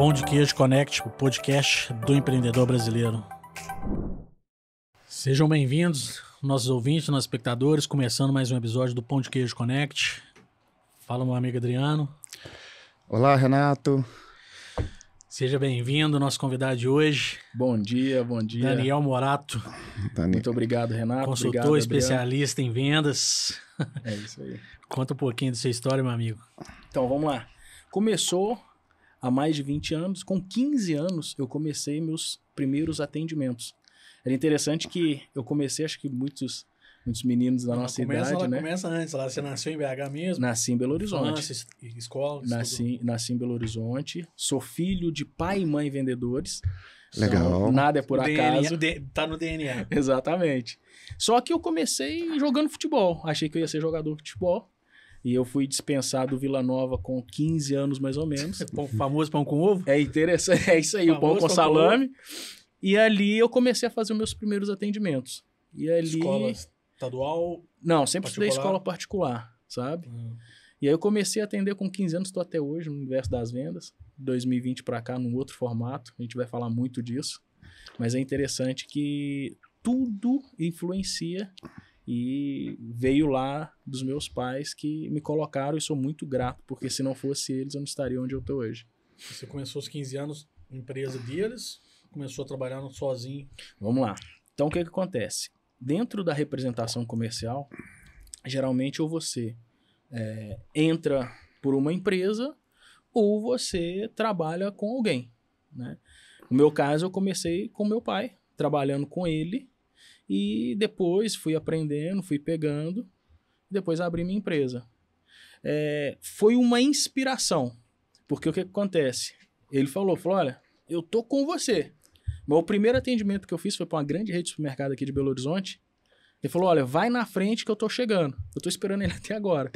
Pão de Queijo Connect, o podcast do empreendedor brasileiro. Sejam bem-vindos, nossos ouvintes, nossos espectadores, começando mais um episódio do Pão de Queijo Connect. Fala, meu amigo Adriano. Olá, Renato. Seja bem-vindo, nosso convidado de hoje. Bom dia, bom dia. Daniel Morato. Muito obrigado, Renato. Consultor, obrigado, especialista em vendas. É isso aí. Conta um pouquinho da sua história, meu amigo. Então, vamos lá. Começou há mais de 20 anos. Com 15 anos, eu comecei meus primeiros atendimentos. Era interessante que eu comecei, acho que muitos meninos da nossa idade, né? Começa antes, lá você nasceu em BH mesmo? Nasci em Belo Horizonte. Nossa, escola? Nasci em Belo Horizonte. Sou filho de pai e mãe vendedores. Legal. Então, nada é por acaso. Tá no DNA. Exatamente. Só que eu comecei jogando futebol. Achei que eu ia ser jogador de futebol. E eu fui dispensado do Vila Nova com 15 anos, mais ou menos. O famoso pão com ovo? É interessante. É isso aí, o pão com salame. E ali eu comecei a fazer os meus primeiros atendimentos. E ali... Escola estadual? Não, sempre estudei escola particular, sabe? E aí eu comecei a atender com 15 anos, estou até hoje no universo das vendas. 2020 para cá, num outro formato. A gente vai falar muito disso. Mas é interessante que tudo influencia e veio lá dos meus pais que me colocaram e sou muito grato, porque se não fosse eles, eu não estaria onde eu estou hoje. Você começou aos 15 anos na empresa deles, começou a trabalhar sozinho? Vamos lá. Então, o que acontece? Dentro da representação comercial, geralmente ou você entra por uma empresa ou você trabalha com alguém, né? No meu caso, eu comecei com meu pai, trabalhando com ele, e depois fui aprendendo, fui pegando, depois abri minha empresa. Foi uma inspiração, porque o que acontece? Ele falou, olha, eu tô com você. Mas o primeiro atendimento que eu fiz foi para uma grande rede de supermercado aqui de Belo Horizonte. Ele falou, olha, vai na frente que eu tô chegando. Eu tô esperando ele até agora.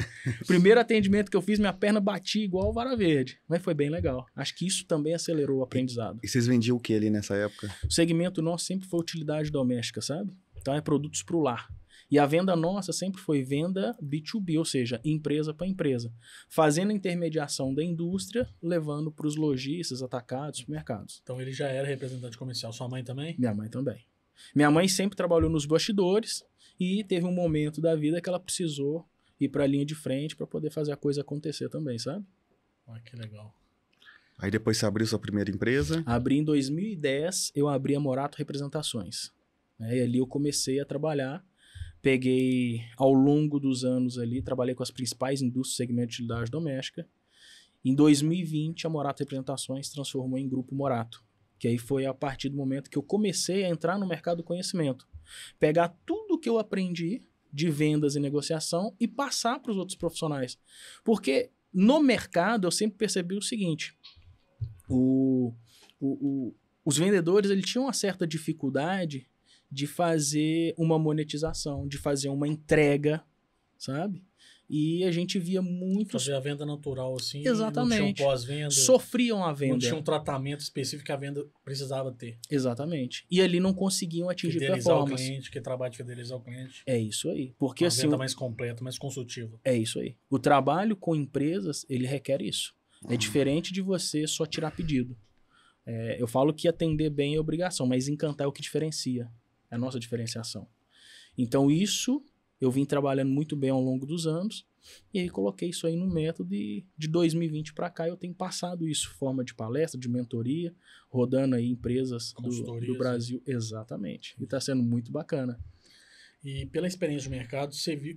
Primeiro atendimento que eu fiz, minha perna batia igual vara verde. Mas foi bem legal. Acho que isso também acelerou o aprendizado. E vocês vendiam o que ali nessa época? O segmento nosso sempre foi utilidade doméstica, sabe? Então é produtos para o lar. E a venda nossa sempre foi venda B2B, ou seja, empresa para empresa. Fazendo a intermediação da indústria, levando para os lojistas, atacados, supermercados. Então ele já era representante comercial. Sua mãe também? Minha mãe também. Minha mãe sempre trabalhou nos bastidores e teve um momento da vida que ela precisou ir para a linha de frente para poder fazer a coisa acontecer também, sabe? Ah, que legal. Aí depois você abriu sua primeira empresa? Abri em 2010, eu abri a Morato Representações. E ali eu comecei a trabalhar. Peguei, ao longo dos anos ali, trabalhei com as principais indústrias do segmento de utilidade doméstica. Em 2020, a Morato Representações transformou em Grupo Morato, que aí foi a partir do momento que eu comecei a entrar no mercado do conhecimento. Pegar tudo que eu aprendi de vendas e negociação e passar para os outros profissionais. Porque no mercado eu sempre percebi o seguinte, os vendedores eles tinham uma certa dificuldade de fazer uma monetização, de fazer uma entrega, sabe? E a gente via muitos... Fazer a venda natural, assim. Exatamente. Não tinha um pós-venda. Sofriam a venda. Não tinha um tratamento específico que a venda precisava ter. Exatamente. E ali não conseguiam atingir fidelizar performance. O cliente, que trabalho de fidelizar o cliente. É isso aí. Porque uma assim... venda mais completa, mais consultiva. É isso aí. O trabalho com empresas, ele requer isso. É diferente de você só tirar pedido. Eu falo que atender bem é obrigação, mas encantar é o que diferencia. É a nossa diferenciação. Então isso eu vim trabalhando muito bem ao longo dos anos e aí coloquei isso aí no método e de 2020 para cá eu tenho passado isso, forma de palestra, de mentoria, rodando aí empresas do Brasil. Exatamente. E está sendo muito bacana. E pela experiência do mercado, você viu,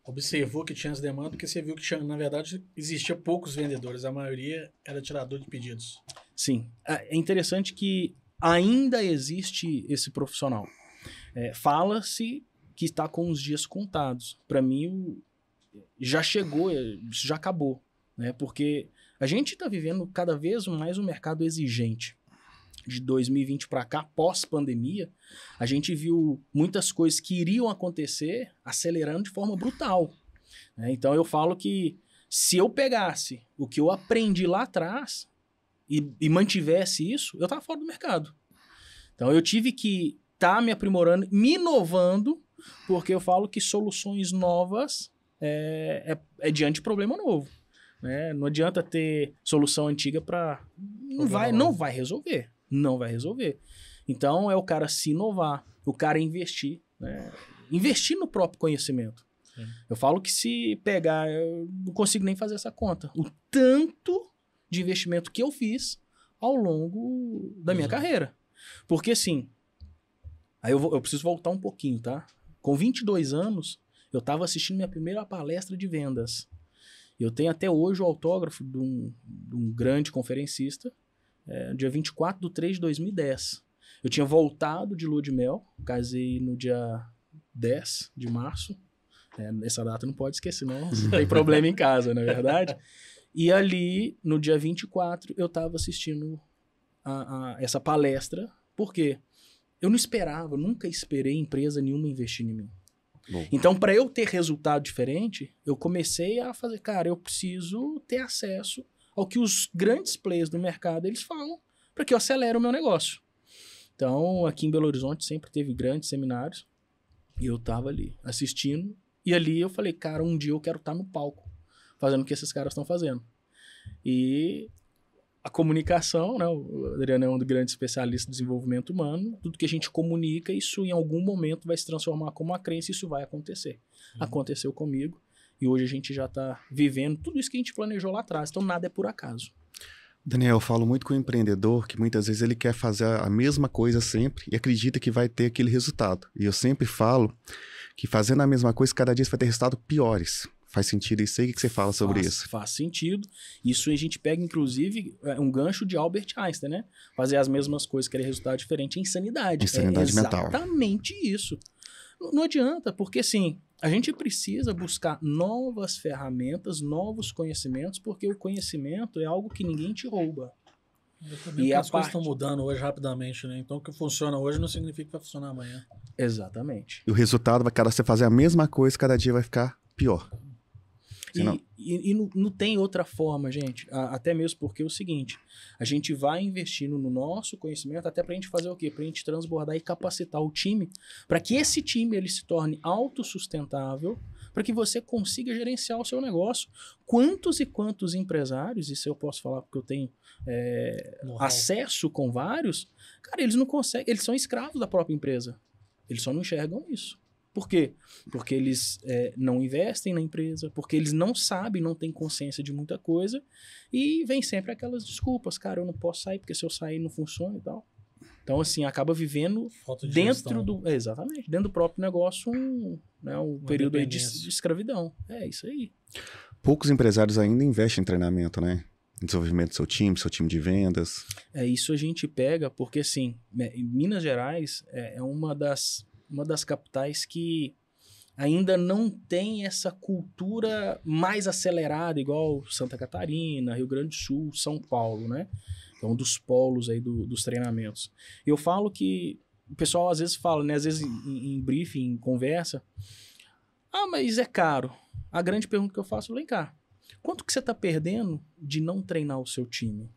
observou que tinha as demandas, porque você viu que tinha, na verdade existia poucos vendedores, a maioria era tirador de pedidos. Sim. É interessante que ainda existe esse profissional. Fala-se que está com os dias contados. Para mim, já chegou, isso já acabou. Né? Porque a gente está vivendo cada vez mais um mercado exigente. De 2020 para cá, pós-pandemia, a gente viu muitas coisas que iriam acontecer acelerando de forma brutal. Né? Então, eu falo que se eu pegasse o que eu aprendi lá atrás e mantivesse isso, eu estava fora do mercado. Então, eu tive que estar me aprimorando, me inovando, porque eu falo que soluções novas é diante de problema novo. né? Não adianta ter solução antiga para não vai resolver. Não vai resolver. Então, é o cara se inovar, o cara investir, né? Investir no próprio conhecimento. Sim. Eu falo que se pegar, eu não consigo nem fazer essa conta. O tanto de investimento que eu fiz ao longo da minha carreira. Porque assim, aí eu preciso voltar um pouquinho, tá? Com 22 anos, eu estava assistindo minha primeira palestra de vendas. Eu tenho até hoje o autógrafo de um grande conferencista, dia 24/3/2010. Eu tinha voltado de lua de mel, casei no dia 10 de março. Essa data não pode esquecer, não tem problema em casa, não é verdade? E ali, no dia 24, eu estava assistindo essa palestra. Por quê? Eu não esperava, nunca esperei empresa nenhuma investir em mim. Bom. Então, para eu ter resultado diferente, eu comecei a fazer, cara, eu preciso ter acesso ao que os grandes players do mercado eles falam, para que eu acelere o meu negócio. Então, aqui em Belo Horizonte sempre teve grandes seminários, e eu estava ali assistindo, e ali eu falei, cara, um dia eu quero estar no palco, fazendo o que esses caras estão fazendo. E a comunicação, né? O Adriano é um dos grandes especialistas em desenvolvimento humano. Tudo que a gente comunica, isso em algum momento vai se transformar como uma crença e isso vai acontecer. Aconteceu comigo e hoje a gente já está vivendo tudo isso que a gente planejou lá atrás. Então nada é por acaso. Daniel, eu falo muito com o empreendedor que muitas vezes ele quer fazer a mesma coisa sempre e acredita que vai ter aquele resultado. E eu sempre falo que fazendo a mesma coisa, cada dia você vai ter resultados piores. Faz sentido isso aí? O que você fala sobre isso? Faz sentido. Isso a gente pega, inclusive, um gancho de Albert Einstein, né? Fazer as mesmas coisas, querer resultado diferente é insanidade. Insanidade mental. Exatamente isso. Não adianta, porque assim, a gente precisa buscar novas ferramentas, novos conhecimentos, porque o conhecimento é algo que ninguém te rouba. E as coisas estão mudando hoje rapidamente, né? Então o que funciona hoje não significa que vai funcionar amanhã. Exatamente. E o resultado vai, cada você fazer a mesma coisa, cada dia vai ficar pior. E não tem outra forma, gente. Até mesmo porque é o seguinte, a gente vai investindo no nosso conhecimento até pra gente fazer o quê? Pra gente transbordar e capacitar o time, para que esse time ele se torne autossustentável, para que você consiga gerenciar o seu negócio. Quantos e quantos empresários, isso eu posso falar porque eu tenho acesso com vários, cara, eles não conseguem, eles são escravos da própria empresa. Eles só não enxergam isso. Por quê? Porque eles não investem na empresa, porque eles não sabem, não têm consciência de muita coisa, e vem sempre aquelas desculpas, cara, eu não posso sair, porque se eu sair não funciona e tal. Então, assim, acaba vivendo dentro do... Exatamente, dentro do próprio negócio um período aí de escravidão. É isso aí. Poucos empresários ainda investem em treinamento, né? Em desenvolvimento do seu time de vendas. Isso a gente pega, porque assim, em Minas Gerais é uma das capitais que ainda não tem essa cultura mais acelerada, igual Santa Catarina, Rio Grande do Sul, São Paulo, né? É um dos polos aí dos treinamentos. Eu falo que o pessoal às vezes fala, né? Às vezes em briefing, em conversa, mas é caro. A grande pergunta que eu faço, vem cá, quanto que você está perdendo de não treinar o seu time?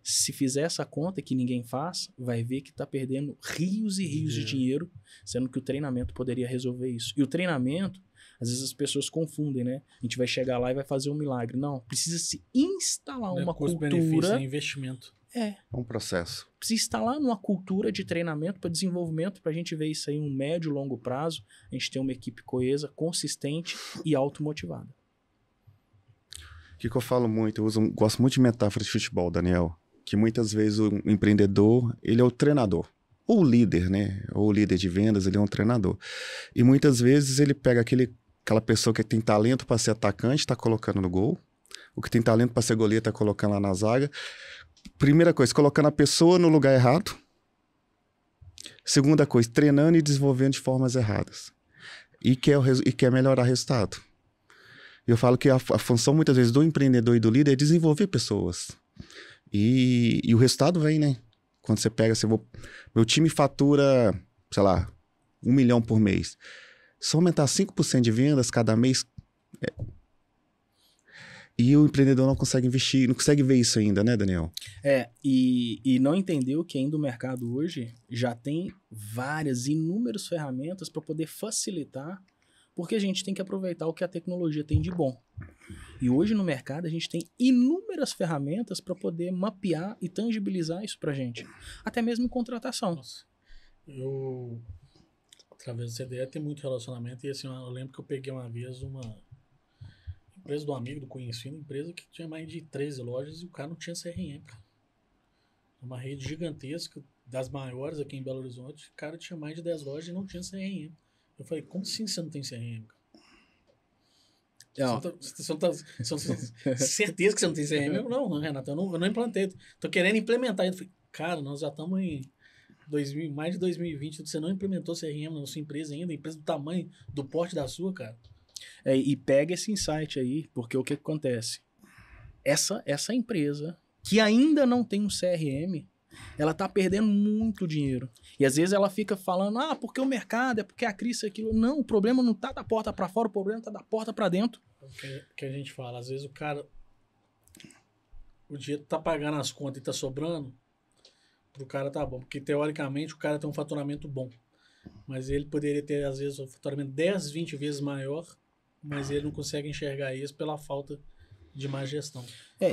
Se fizer essa conta que ninguém faz, vai ver que está perdendo rios e rios de dinheiro, sendo que o treinamento poderia resolver isso. E o treinamento, às vezes as pessoas confundem, né? A gente vai chegar lá e vai fazer um milagre. Não, precisa se instalar uma cultura... É investimento. É um processo. Precisa instalar uma cultura de treinamento para desenvolvimento, para a gente ver isso aí em um médio e longo prazo, a gente ter uma equipe coesa, consistente e automotivada. O que eu falo muito, gosto muito de metáfora de futebol, Daniel, que muitas vezes o empreendedor, ele é o treinador, ou o líder, né? Ou o líder de vendas, ele é um treinador. E muitas vezes ele pega aquela pessoa que tem talento para ser atacante, está colocando no gol, o que tem talento para ser goleiro, está colocando lá na zaga. Primeira coisa, colocando a pessoa no lugar errado. Segunda coisa, treinando e desenvolvendo de formas erradas. E quer melhorar o resultado. Eu falo que a função, muitas vezes, do empreendedor e do líder é desenvolver pessoas. E o resultado vem, né? Quando você pega, meu time fatura, sei lá, 1 milhão por mês. Se aumentar 5% de vendas cada mês... E o empreendedor não consegue investir, não consegue ver isso ainda, né, Daniel? E não entendeu que ainda o mercado hoje já tem inúmeras ferramentas para poder facilitar, porque a gente tem que aproveitar o que a tecnologia tem de bom. E hoje no mercado a gente tem inúmeras ferramentas para poder mapear e tangibilizar isso pra gente. Até mesmo em contratação. Nossa, eu, através do CDE, tem muito relacionamento. E assim, eu lembro que eu peguei uma vez uma empresa do amigo, do conhecido, empresa que tinha mais de 13 lojas e o cara não tinha CRM, cara. Uma rede gigantesca, das maiores aqui em Belo Horizonte. O cara tinha mais de 10 lojas e não tinha CRM. Eu falei, como assim você não tem CRM, cara? Você não tá certeza que você não tem CRM? Eu, não, Renato, eu não implantei. Tô querendo implementar. Eu falei, cara, nós já estamos em mais de 2020, você não implementou CRM na sua empresa ainda, empresa do tamanho, do porte da sua, cara. E pega esse insight aí, porque o que acontece? Essa empresa que ainda não tem um CRM, ela tá perdendo muito dinheiro. E às vezes ela fica falando, porque o mercado, é porque a crise, aquilo. Não, o problema não tá da porta para fora, o problema tá da porta para dentro. Que a gente fala, às vezes o cara, o dinheiro tá pagando as contas e tá sobrando, pro cara tá bom, porque teoricamente o cara tem um faturamento bom, mas ele poderia ter às vezes um faturamento 10, 20 vezes maior, mas ele não consegue enxergar isso pela falta de má gestão.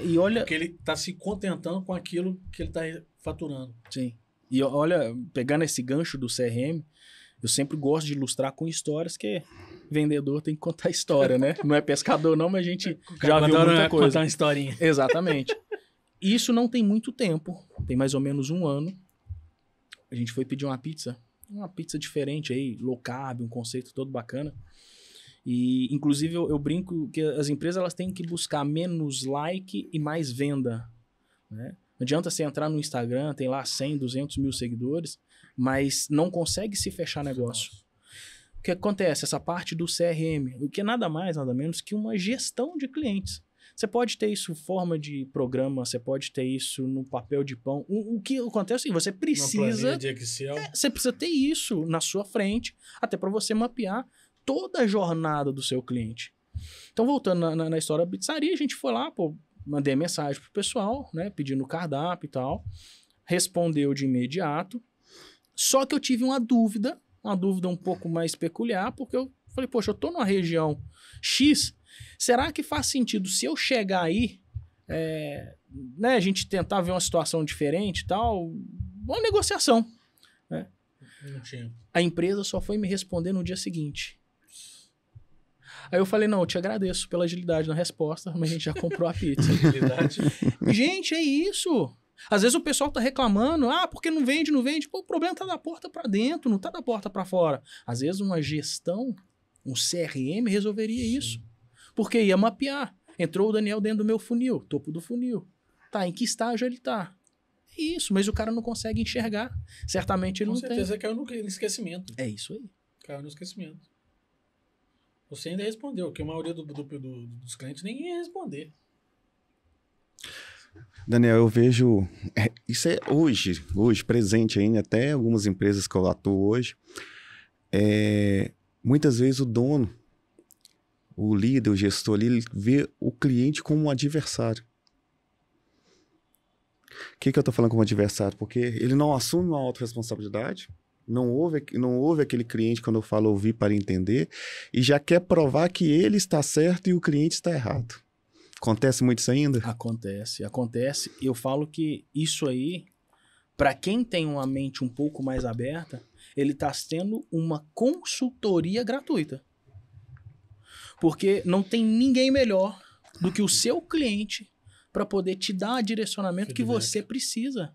E olha... Porque ele tá se contentando com aquilo que ele tá faturando. Sim. E olha, pegando esse gancho do CRM, eu sempre gosto de ilustrar com histórias, que vendedor tem que contar história, né? Não é pescador não, mas a gente já viu muita coisa. Contar uma historinha. Exatamente. Isso não tem muito tempo, tem mais ou menos 1 ano. A gente foi pedir uma pizza diferente aí, low carb, um conceito todo bacana. E, inclusive, eu brinco que as empresas elas têm que buscar menos like e mais venda, né? Não adianta você entrar no Instagram, tem lá 100, 200 mil seguidores, mas não consegue se fechar negócio. O que acontece? Essa parte do CRM, o que é nada mais, nada menos que uma gestão de clientes. Você pode ter isso em forma de programa, você pode ter isso no papel de pão. O que acontece é que você precisa... de Excel. Você precisa ter isso na sua frente, até para você mapear toda a jornada do seu cliente. Então, voltando na história da pizzaria, a gente foi lá, mandei mensagem pro pessoal, né, pedindo o cardápio e tal, respondeu de imediato, só que eu tive uma dúvida um pouco mais peculiar, porque eu falei, poxa, eu tô numa região X, será que faz sentido se eu chegar aí, né, a gente tentar ver uma situação diferente e tal, uma negociação, né? Não tinha. A empresa só foi me responder no dia seguinte. Aí eu falei, não, eu te agradeço pela agilidade na resposta, mas a gente já comprou a pizza. Gente, é isso. Às vezes o pessoal tá reclamando, porque não vende. Pô, o problema tá da porta para dentro, não tá da porta para fora. Às vezes uma gestão, um CRM resolveria isso. Porque ia mapear. Entrou o Daniel dentro do meu funil, topo do funil. Tá, em que estágio ele tá? É isso, mas o cara não consegue enxergar. Certamente ele não tem. Com certeza caiu no esquecimento. É isso aí. Caiu no esquecimento. Você ainda respondeu, porque a maioria dos clientes nem ia responder. Daniel, eu vejo... isso é hoje, presente ainda, até algumas empresas que eu atuo hoje. Muitas vezes o dono, o líder, o gestor ali, ele vê o cliente como um adversário. O que eu estou falando como adversário? Porque ele não assume uma autorresponsabilidade, não ouve aquele cliente quando eu falo ouvir para entender, e já quer provar que ele está certo e o cliente está errado. Acontece muito isso ainda? Acontece. Eu falo que isso aí, para quem tem uma mente um pouco mais aberta, ele está tendo uma consultoria gratuita. Porque não tem ninguém melhor do que o seu cliente para poder te dar o direcionamento que você precisa.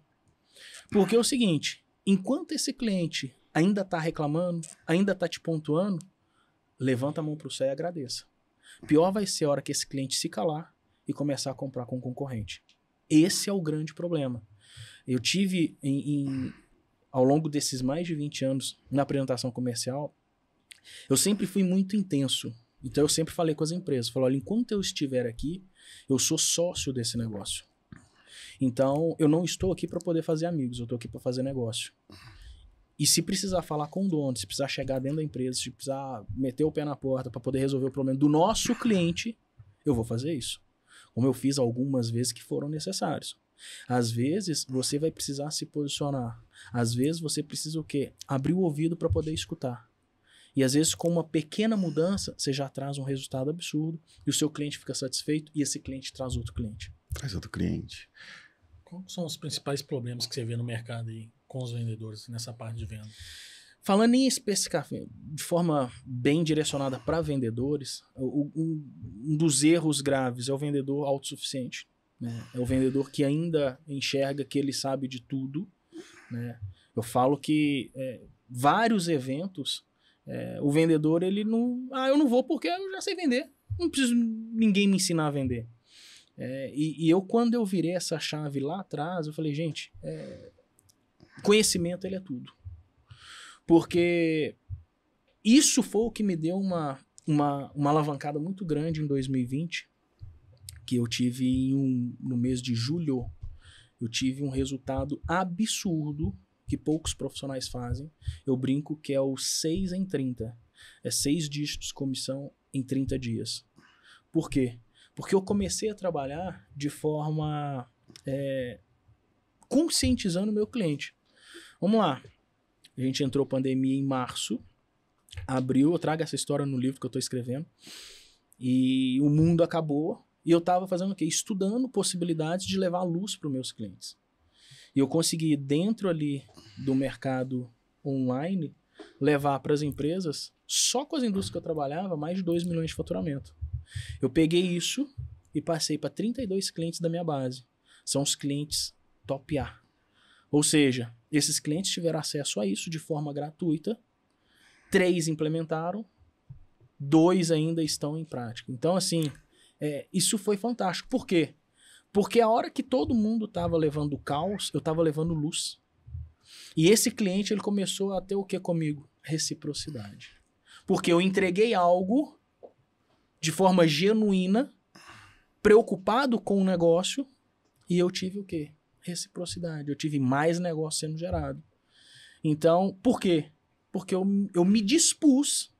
Porque é o seguinte, enquanto esse cliente ainda está reclamando, ainda está te pontuando, levanta a mão para o céu e agradeça. Pior vai ser a hora que esse cliente se calar e começar a comprar com o concorrente. Esse é o grande problema. Eu tive, ao longo desses mais de 20 anos, na apresentação comercial, eu sempre fui muito intenso. Então eu sempre falei com as empresas, falei, olha, enquanto eu estiver aqui, eu sou sócio desse negócio. Então eu não estou aqui para poder fazer amigos, eu estou aqui para fazer negócio. E se precisar falar com o dono, se precisar chegar dentro da empresa, se precisar meter o pé na porta para poder resolver o problema do nosso cliente, eu vou fazer isso. Como eu fiz algumas vezes que foram necessários. Às vezes você vai precisar se posicionar. Às vezes você precisa o quê? Abrir o ouvido para poder escutar. E às vezes com uma pequena mudança, você já traz um resultado absurdo e o seu cliente fica satisfeito e esse cliente traz outro cliente. Traz outro cliente. Quais são os principais problemas que você vê no mercado aí com os vendedores nessa parte de venda? Falando em especificamente, de forma bem direcionada para vendedores, um dos erros graves é o vendedor autossuficiente. Né? É o vendedor que ainda enxerga que ele sabe de tudo. Né? Eu falo que vários eventos, o vendedor, ele não... eu não vou porque eu já sei vender. Não preciso ninguém me ensinar a vender. E eu, quando eu virei essa chave lá atrás, eu falei, gente, conhecimento, ele é tudo. Porque isso foi o que me deu uma alavancada muito grande em 2020, que eu tive no mês de julho, eu tive um resultado absurdo que poucos profissionais fazem. Eu brinco que é o 6 em 30. É 6 dígitos de comissão em 30 dias. Por quê? Porque eu comecei a trabalhar de forma conscientizando o meu cliente. Vamos lá. A gente entrou pandemia em março, abril, eu trago essa história no livro que eu estou escrevendo, e o mundo acabou, e eu estava fazendo o quê? Estudando possibilidades de levar luz para os meus clientes. E eu consegui, dentro ali do mercado online, levar para as empresas, só com as indústrias que eu trabalhava, mais de 2 milhões de faturamento. Eu peguei isso e passei para 32 clientes da minha base. São os clientes top A. Ou seja, esses clientes tiveram acesso a isso de forma gratuita, 3 implementaram, 2 ainda estão em prática. Então, assim, isso foi fantástico. Por quê? Porque a hora que todo mundo estava levando caos, eu estava levando luz. E esse cliente, ele começou a ter o que comigo? Reciprocidade. Porque eu entreguei algo de forma genuína, preocupado com o negócio, e eu tive o quê? Reciprocidade. Eu tive mais negócio sendo gerado. Então, por quê? Porque eu me dispus,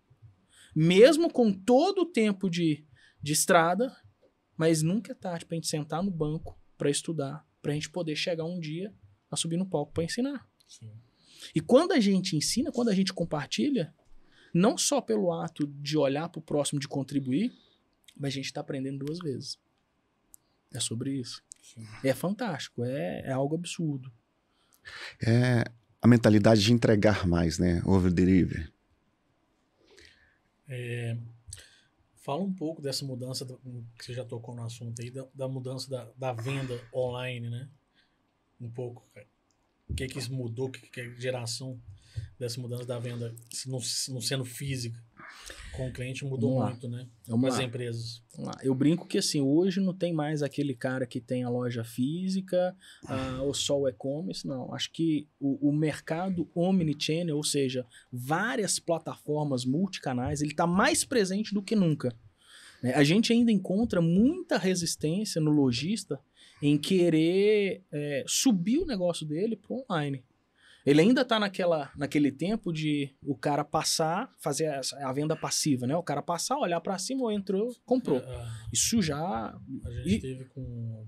mesmo com todo o tempo de estrada, mas nunca é tarde pra gente sentar no banco para estudar, pra gente poder chegar um dia a subir no palco para ensinar. Sim. E quando a gente ensina, quando a gente compartilha, não só pelo ato de olhar pro próximo, de contribuir, mas a gente está aprendendo 2 vezes. É sobre isso. Sim. É fantástico, é algo absurdo. É a mentalidade de entregar mais, né? Over-delivery. Fala um pouco dessa mudança, que você já tocou no assunto aí, da mudança da venda online, né? Um pouco, cara. O que isso mudou? Que é a geração dessa mudança da venda, não sendo física, com o cliente mudou muito, né? Vamos As lá. empresas. Vamos lá. Eu brinco que assim, hoje não tem mais aquele cara que tem a loja física ou só o e-commerce, não. Acho que o mercado omnichannel, ou seja, várias plataformas multicanais, ele está mais presente do que nunca. Né? A gente ainda encontra muita resistência no lojista em querer subir o negócio dele para o online. Ele ainda está naquele tempo de o cara passar, fazer a venda passiva, né? O cara passar, olhar para cima, ou entrou, comprou. Isso já... A gente teve com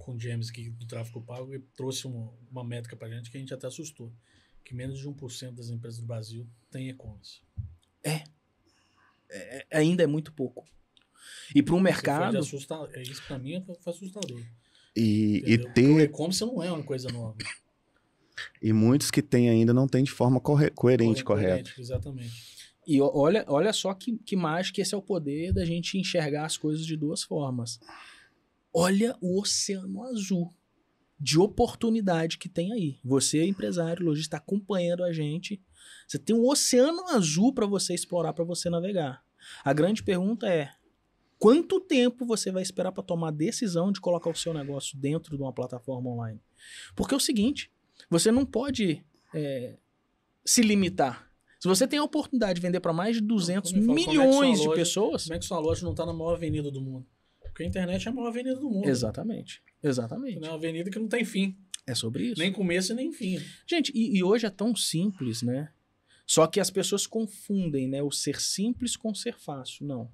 o James aqui do Tráfego Pago e trouxe uma métrica pra gente que a gente até assustou. Que menos de 1% das empresas do Brasil tem e-commerce. Ainda é muito pouco. E para um mercado... Isso pra mim foi assustador. E Porque o e-commerce não é uma coisa nova. E muitos que tem ainda não tem de forma coerente, correta. Exatamente. E olha só que mágico, esse é o poder da gente enxergar as coisas de 2 formas. Olha o oceano azul de oportunidade que tem aí. Você, empresário, lojista, acompanhando a gente. Você tem um oceano azul para você explorar, para você navegar. A grande pergunta é: quanto tempo você vai esperar para tomar a decisão de colocar o seu negócio dentro de uma plataforma online? Porque é o seguinte... Você não pode se limitar. Se você tem a oportunidade de vender para mais de 200 milhões de pessoas... Como é que sua loja não está na maior avenida do mundo? Porque a internet é a maior avenida do mundo. Exatamente. Exatamente. É uma avenida que não tem fim. É sobre isso. Nem começo e nem fim. Gente, e hoje é tão simples, né? Só que as pessoas confundem, né? O ser simples com ser fácil. Não.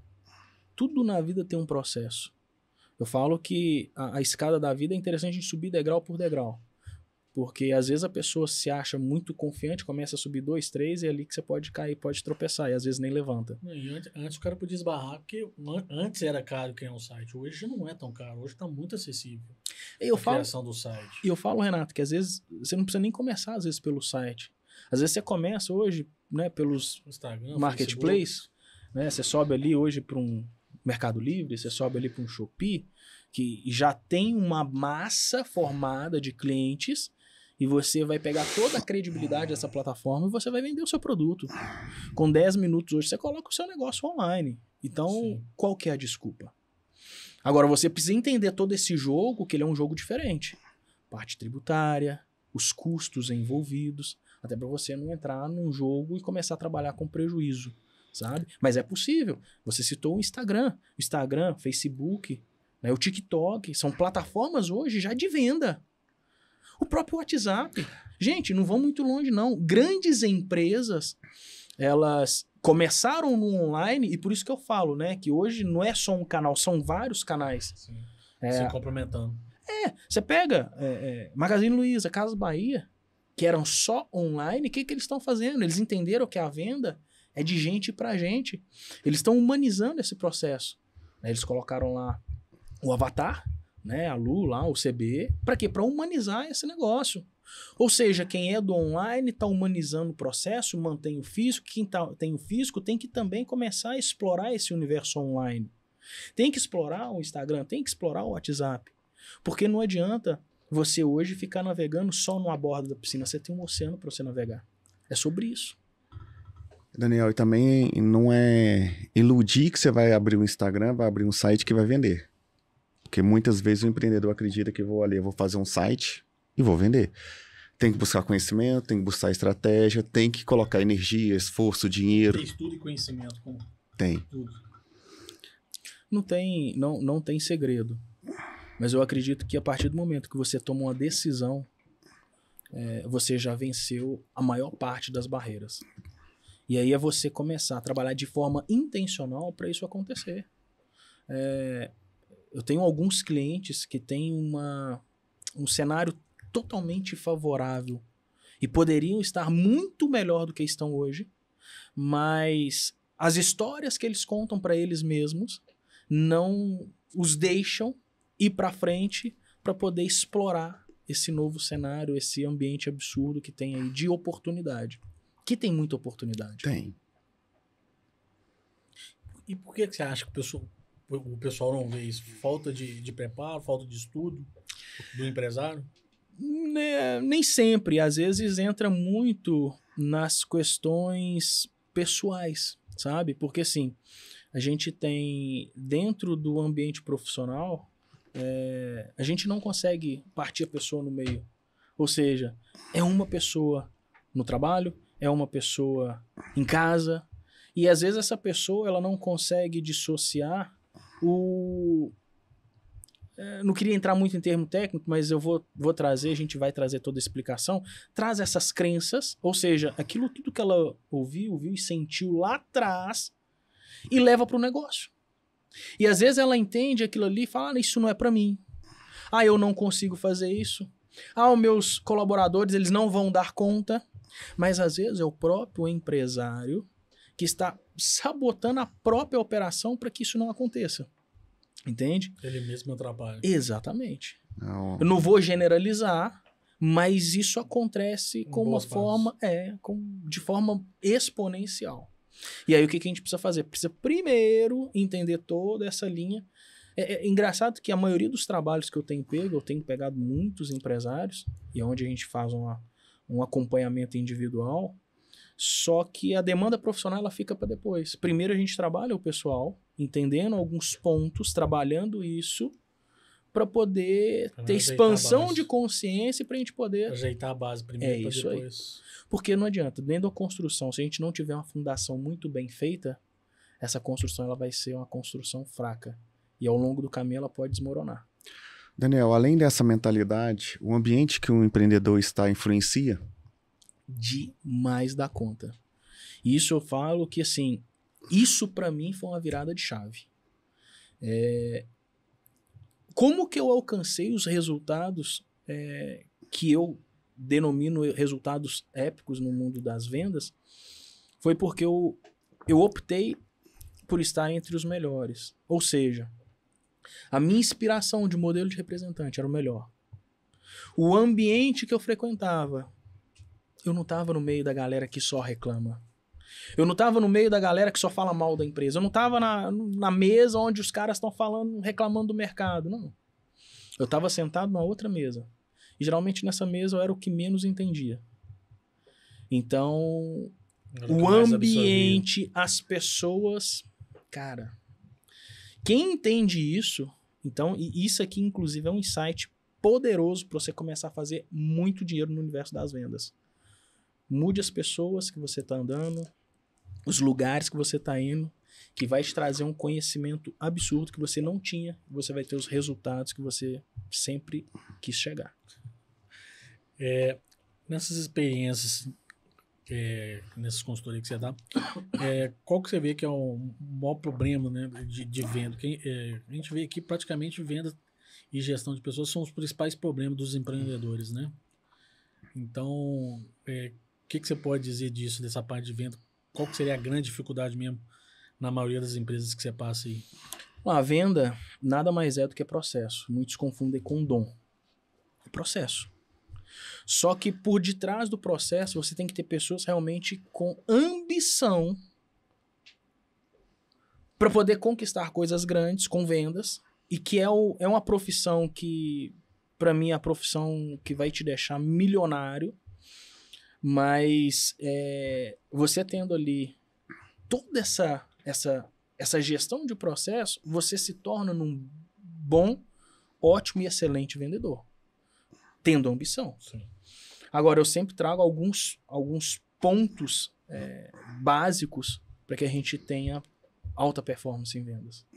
Tudo na vida tem um processo. Eu falo que a escada da vida é interessante a gente subir degrau por degrau. Porque às vezes a pessoa se acha muito confiante, começa a subir 2, 3, e é ali que você pode cair, pode tropeçar, e às vezes nem levanta. E antes o cara podia esbarrar, porque antes era caro criar um site, hoje já não é tão caro, hoje tá muito acessível a criação do site. E eu falo, Renato, que às vezes você não precisa nem começar às vezes pelo site. Às vezes você começa hoje, né, pelos Instagram, marketplace, né, você sobe ali hoje para um Mercado Livre, você sobe ali para um Shopee, que já tem uma massa formada de clientes, e você vai pegar toda a credibilidade dessa plataforma e você vai vender o seu produto. Com 10 minutos hoje, você coloca o seu negócio online. Então, Sim. qual que é a desculpa? Agora, você precisa entender todo esse jogo, que ele é um jogo diferente. Parte tributária, os custos envolvidos, até para você não entrar num jogo e começar a trabalhar com prejuízo, sabe? Mas é possível. Você citou o Instagram, Facebook, né, o TikTok, são plataformas hoje já de venda. O próprio WhatsApp. Gente, não vão muito longe, não. Grandes empresas, elas começaram no online, e por isso que eu falo, né, que hoje não é só um canal, são vários canais. Sim. Se complementando. Você pega Magazine Luiza, Casas Bahia, que eram só online, o que eles estão fazendo? Eles entenderam que a venda é de gente para gente. Eles estão humanizando esse processo. Eles colocaram lá o avatar, né, a Lu lá, o CB, para quê? Para humanizar esse negócio. Ou seja, quem é do online está humanizando o processo, mantém o físico, quem tem o físico tem que também começar a explorar esse universo online. Tem que explorar o Instagram, tem que explorar o WhatsApp. Porque não adianta você hoje ficar navegando só numa borda da piscina, você tem um oceano para você navegar. É sobre isso. Daniel, e também não é iludir que você vai abrir um Instagram, vai abrir um site que vai vender. Porque muitas vezes o empreendedor acredita que vou fazer um site e vou vender. Tem que buscar conhecimento, tem que buscar estratégia, tem que colocar energia, esforço, dinheiro. Tem estudo e conhecimento. Tem. Tudo. Não tem segredo. Mas eu acredito que a partir do momento que você toma uma decisão, você já venceu a maior parte das barreiras. E aí é você começar a trabalhar de forma intencional para isso acontecer. Eu tenho alguns clientes que têm um cenário totalmente favorável e poderiam estar muito melhor do que estão hoje, mas as histórias que eles contam para eles mesmos não os deixam ir para frente para poder explorar esse novo cenário, esse ambiente absurdo que tem aí de oportunidade. Que tem muita oportunidade. Tem. E por que você acha que o pessoal não vê isso? Falta de preparo, falta de estudo do empresário? Nem sempre. Às vezes entra muito nas questões pessoais, sabe? Porque assim, a gente tem dentro do ambiente profissional, a gente não consegue partir a pessoa no meio. Ou seja, é uma pessoa no trabalho, é uma pessoa em casa, e às vezes essa pessoa ela não consegue dissociar não queria entrar muito em termo técnico, mas eu vou trazer, a gente vai trazer toda a explicação, traz essas crenças, ou seja, aquilo tudo que ela ouviu e sentiu lá atrás e leva para o negócio. E às vezes ela entende aquilo ali e fala, isso não é para mim. Eu não consigo fazer isso. Os meus colaboradores, eles não vão dar conta. Mas às vezes é o próprio empresário que está sabotando a própria operação para que isso não aconteça. Entende? Ele mesmo atrapalha. Exatamente. Não. Eu não vou generalizar, mas isso acontece com uma forma, de forma exponencial. E aí o que a gente precisa fazer? Precisa primeiro entender toda essa linha. É engraçado que a maioria dos trabalhos que eu tenho pegado muitos empresários, e é onde a gente faz um acompanhamento individual, só que a demanda profissional ela fica para depois. Primeiro a gente trabalha o pessoal, entendendo alguns pontos, trabalhando isso, para poder ter expansão de consciência e para a gente poder... Ajeitar a base primeiro para depois... Porque não adianta, dentro da construção, se a gente não tiver uma fundação muito bem feita, essa construção ela vai ser uma construção fraca. E ao longo do caminho ela pode desmoronar. Daniel, além dessa mentalidade, o ambiente que um empreendedor está influencia? Demais da conta. Isso eu falo que, assim, isso para mim foi uma virada de chave. Como que eu alcancei os resultados que eu denomino resultados épicos no mundo das vendas, foi porque eu optei por estar entre os melhores. Ou seja, a minha inspiração de modelo de representante era o melhor. O ambiente que eu frequentava, eu não estava no meio da galera que só reclama. Eu não estava no meio da galera que só fala mal da empresa. Eu não estava na mesa onde os caras estão falando, reclamando do mercado. Não. Eu estava sentado numa outra mesa. E geralmente nessa mesa eu era o que menos entendia. Então, o ambiente, as pessoas... Cara, quem entende isso... Então, e isso aqui, inclusive, é um insight poderoso para você começar a fazer muito dinheiro no universo das vendas. Mude as pessoas que você está andando, os lugares que você está indo, que vai te trazer um conhecimento absurdo que você não tinha, e você vai ter os resultados que você sempre quis chegar. Nessas experiências, nessas consultorias que você dá, qual que você vê que é o maior problema, né, de venda? A gente vê aqui praticamente venda e gestão de pessoas são os principais problemas dos empreendedores, né? Então, o que você pode dizer disso, dessa parte de venda? Qual que seria a grande dificuldade mesmo na maioria das empresas que você passa aí? A venda nada mais é do que processo. Muitos confundem com dom. É processo. Só que por detrás do processo, você tem que ter pessoas realmente com ambição para poder conquistar coisas grandes com vendas, e que é uma profissão que, para mim, é a profissão que vai te deixar milionário, mas você tendo ali toda essa gestão de processo, você se torna um bom, ótimo e excelente vendedor, tendo ambição. Sim. Agora, eu sempre trago alguns pontos básicos para que a gente tenha alta performance em vendas.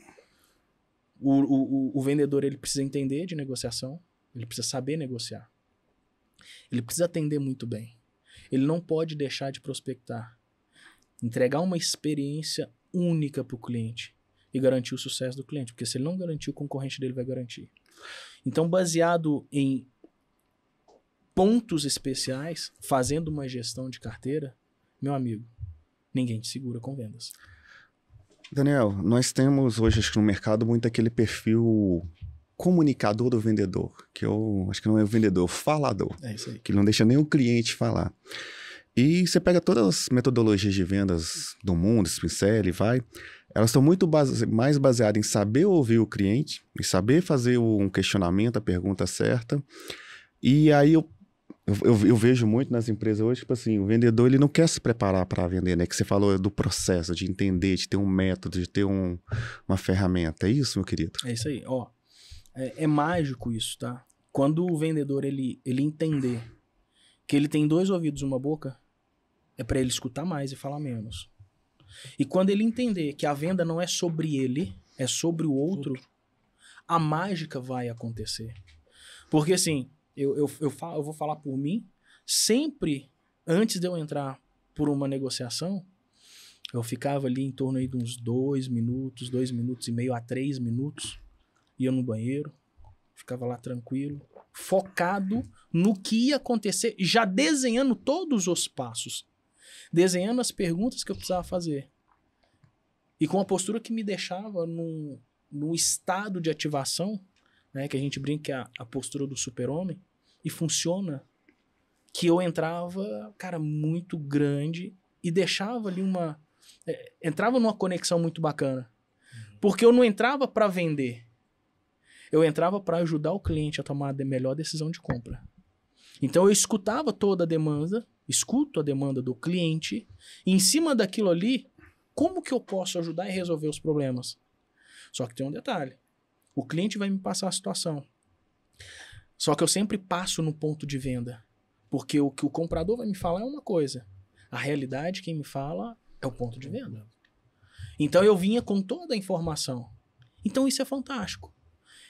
O vendedor, ele precisa entender de negociação, ele precisa saber negociar, ele precisa atender muito bem, ele não pode deixar de prospectar, entregar uma experiência única para o cliente e garantir o sucesso do cliente, porque se ele não garantir, o concorrente dele vai garantir. Então, baseado em pontos especiais, fazendo uma gestão de carteira, meu amigo, ninguém te segura com vendas. Daniel, nós temos hoje, acho que no mercado, muito aquele perfil comunicador do vendedor, que eu acho que não é o vendedor, é o falador. É isso aí. Que ele não deixa nem o cliente falar. E você pega todas as metodologias de vendas do mundo, Spincelli, elas estão muito mais baseadas em saber ouvir o cliente, em saber fazer um questionamento, a pergunta certa. E aí eu vejo muito nas empresas hoje, tipo assim, o vendedor ele não quer se preparar para vender, né? Que você falou do processo, de entender, de ter um método, de ter uma ferramenta. É isso, meu querido? É isso aí. Ó, é mágico isso, tá? Quando o vendedor ele entender que ele tem 2 ouvidos e uma boca, é para ele escutar mais e falar menos. E quando ele entender que a venda não é sobre ele, é sobre o outro, a mágica vai acontecer. Porque assim, eu vou falar por mim, sempre antes de eu entrar por uma negociação, eu ficava ali em torno aí de uns 2 minutos, 2 minutos e meio a 3 minutos, ia no banheiro, ficava lá tranquilo, focado no que ia acontecer, já desenhando todos os passos, desenhando as perguntas que eu precisava fazer. E com a postura que me deixava num estado de ativação, né, que a gente brinca que é a postura do super-homem, e funciona, que eu entrava, cara, muito grande e deixava ali entrava numa conexão muito bacana. Porque eu não entrava para vender, eu entrava para ajudar o cliente a tomar a melhor decisão de compra. Então eu escutava toda a demanda, escuto a demanda do cliente, e em cima daquilo ali, como que eu posso ajudar e resolver os problemas? Só que tem um detalhe, o cliente vai me passar a situação. Só que eu sempre passo no ponto de venda, porque o que o comprador vai me falar é uma coisa, a realidade quem me fala é o ponto de venda. Então eu vinha com toda a informação. Então isso é fantástico.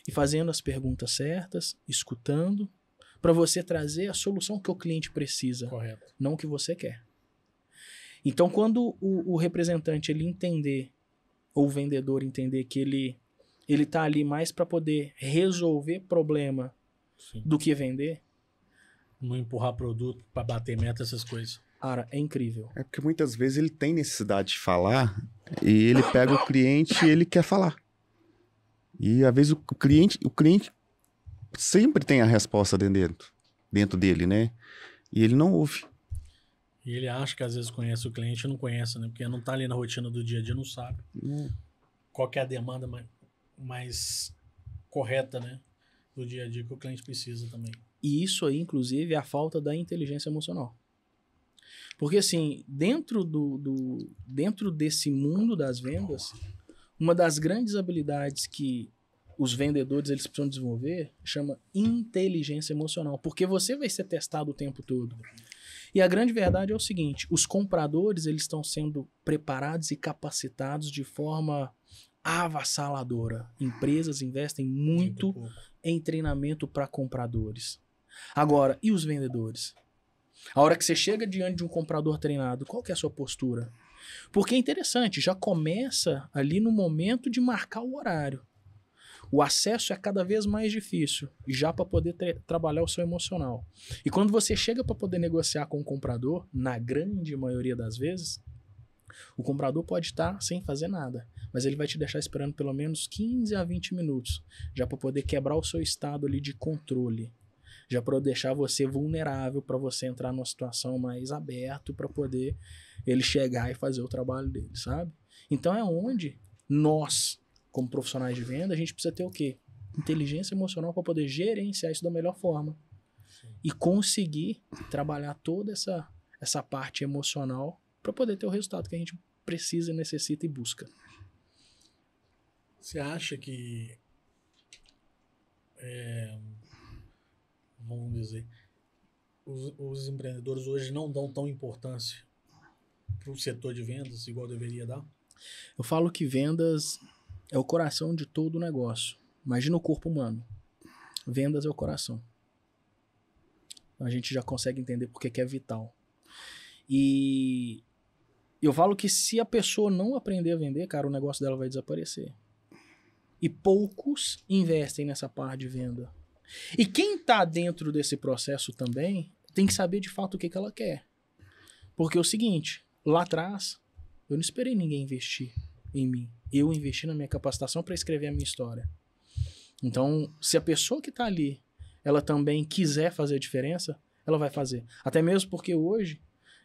E fazendo as perguntas certas, escutando, para você trazer a solução que o cliente precisa, Correto. não o que você quer. Então quando o representante ele entender, ou o vendedor entender que ele tá ali mais para poder resolver problema, sim, do que vender, Não empurrar produto para bater meta, essas coisas. Cara, é incrível. É porque muitas vezes ele tem necessidade de falar e ele pega o cliente e ele quer falar. E às vezes o cliente sempre tem a resposta dentro dele, né? E ele não ouve. E ele acha que às vezes conhece o cliente e não conhece, né? Porque não tá ali na rotina do dia a dia, não sabe qual que é a demanda mais correta, né? Do dia a dia que o cliente precisa também. E isso aí, inclusive, é a falta da inteligência emocional. Porque, assim, dentro desse mundo das vendas, uma das grandes habilidades que os vendedores eles precisam desenvolver chama inteligência emocional. Porque você vai ser testado o tempo todo. E a grande verdade é o seguinte, os compradores eles estão sendo preparados e capacitados de forma avassaladora. Empresas investem muito em treinamento para compradores. Agora, e os vendedores? A hora que você chega diante de um comprador treinado, qual que é a sua postura? Porque é interessante, já começa ali no momento de marcar o horário. O acesso é cada vez mais difícil, já para poder trabalhar o seu emocional. E quando você chega para poder negociar com o comprador, na grande maioria das vezes, o comprador pode estar sem fazer nada, mas ele vai te deixar esperando pelo menos 15 a 20 minutos, já para poder quebrar o seu estado ali de controle. Já para deixar você vulnerável, para você entrar numa situação mais aberta, para poder ele chegar e fazer o trabalho dele, sabe? Então é onde nós, como profissionais de venda, a gente precisa ter o quê? Inteligência emocional para poder gerenciar isso da melhor forma. E conseguir trabalhar toda essa parte emocional para poder ter o resultado que a gente precisa, necessita e busca. Você acha que vamos dizer, os empreendedores hoje não dão tão importância para o setor de vendas igual deveria dar? Eu falo que vendas é o coração de todo o negócio. Imagina o corpo humano. Vendas é o coração. A gente já consegue entender porque que é vital. E eu falo que se a pessoa não aprender a vender, cara, o negócio dela vai desaparecer. E poucos investem nessa parte de venda. E quem está dentro desse processo também tem que saber de fato o que ela quer. Porque é o seguinte, lá atrás, eu não esperei ninguém investir em mim. Eu investi na minha capacitação para escrever a minha história. Então, se a pessoa que está ali, ela também quiser fazer a diferença, ela vai fazer. Até mesmo porque hoje,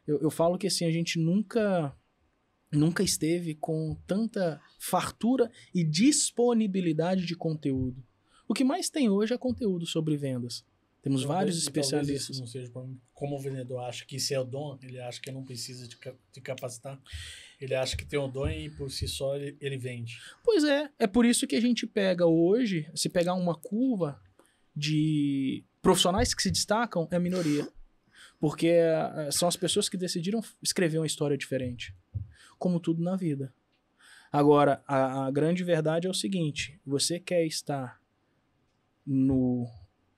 eu falo que assim, a gente nunca esteve com tanta fartura e disponibilidade de conteúdo. O que mais tem hoje é conteúdo sobre vendas. Temos vários especialistas. Não seja como o vendedor acha que isso é o dom, ele acha que não precisa de capacitar. Ele acha que tem um dom e por si só ele vende. Pois é por isso que a gente pega hoje, se pegar uma curva de profissionais que se destacam, é a minoria. Porque são as pessoas que decidiram escrever uma história diferente. Como tudo na vida. Agora, a grande verdade é o seguinte, você quer estar no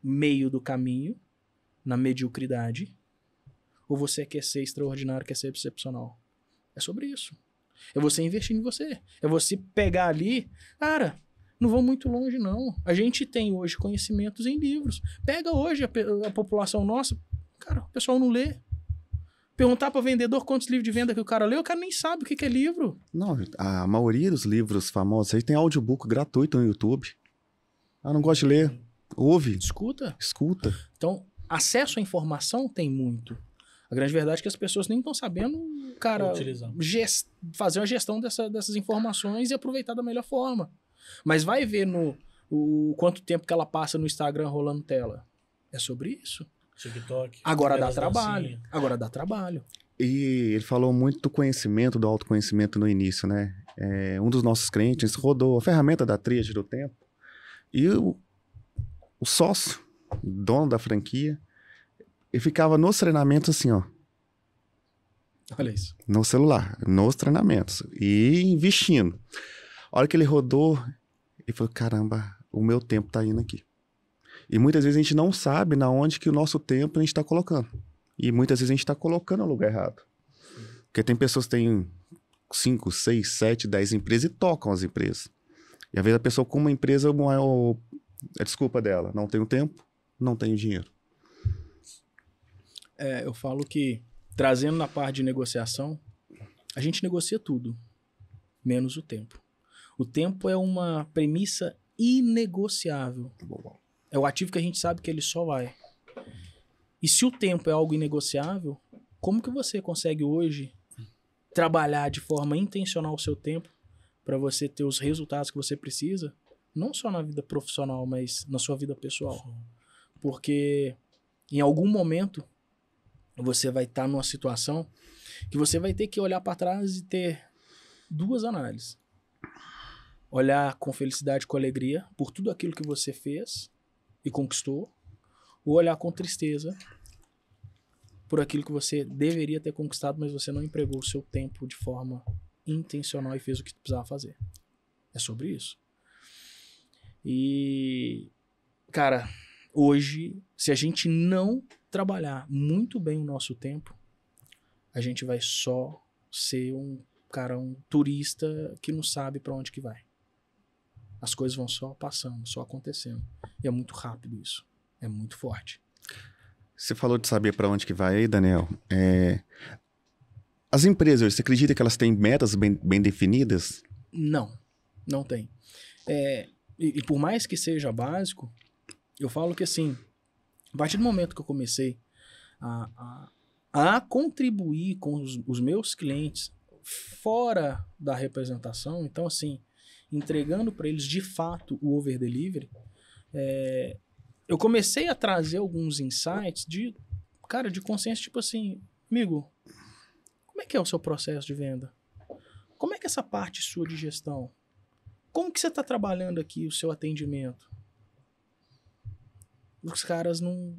meio do caminho, na mediocridade, ou você quer ser extraordinário, quer ser excepcional? É sobre isso. É você investir em você. É você pegar ali, cara, não vou muito longe não. A gente tem hoje conhecimentos em livros. Pega hoje a população nossa, cara, o pessoal não lê. Perguntar para o vendedor quantos livros de venda que o cara leu, o cara nem sabe o que é livro. Não, a maioria dos livros famosos aí tem audiobook gratuito no YouTube. Ah, não gosta de ler? Ouve. Escuta. Então, acesso à informação tem muito. A grande verdade é que as pessoas nem estão sabendo, cara, fazer uma gestão dessas informações e aproveitar da melhor forma. Mas vai ver o quanto tempo que ela passa no Instagram rolando tela. É sobre isso. TikTok. Agora dá trabalho. E ele falou muito do conhecimento, do autoconhecimento no início, né? Um dos nossos clientes rodou a ferramenta da Tríade do Tempo e o sócio, dono da franquia, ele ficava nos treinamentos assim, ó. Olha isso. No celular, nos treinamentos. E investindo. A hora que ele rodou, ele falou, caramba, o meu tempo tá indo aqui. E muitas vezes a gente não sabe na onde que o nosso tempo a gente está colocando. E muitas vezes a gente está colocando no lugar errado. Porque tem pessoas que têm 5, 6, 7, 10 empresas e tocam as empresas. E às vezes a pessoa com uma empresa é a desculpa dela. Não tenho tempo, não tenho dinheiro. eu falo que, trazendo na parte de negociação, a gente negocia tudo, menos o tempo. O tempo é uma premissa inegociável. É o ativo que a gente sabe que ele só vai. E se o tempo é algo inegociável, como que você consegue hoje trabalhar de forma intencional o seu tempo para você ter os resultados que você precisa, não só na vida profissional, mas na sua vida pessoal? Porque em algum momento você vai estar numa situação que você vai ter que olhar para trás e ter duas análises. Olhar com felicidade, com alegria por tudo aquilo que você fez e conquistou, ou olhar com tristeza por aquilo que você deveria ter conquistado, mas você não empregou o seu tempo de forma intencional e fez o que precisava fazer. É sobre isso. E, cara, hoje, se a gente não trabalhar muito bem o nosso tempo, a gente vai só ser um turista que não sabe para onde que vai. As coisas vão só passando, só acontecendo. E é muito rápido isso. É muito forte. Você falou de saber para onde que vai aí, Daniel. As empresas, você acredita que elas têm metas bem definidas? Não, não tem. E por mais que seja básico, eu falo que assim, a partir do momento que eu comecei a contribuir com os meus clientes fora da representação, então assim, entregando para eles de fato o over delivery, eu comecei a trazer alguns insights de consciência, tipo assim, amigo, como é que é o seu processo de venda? Como é que é essa parte sua de gestão? Como que você está trabalhando aqui o seu atendimento? Os caras não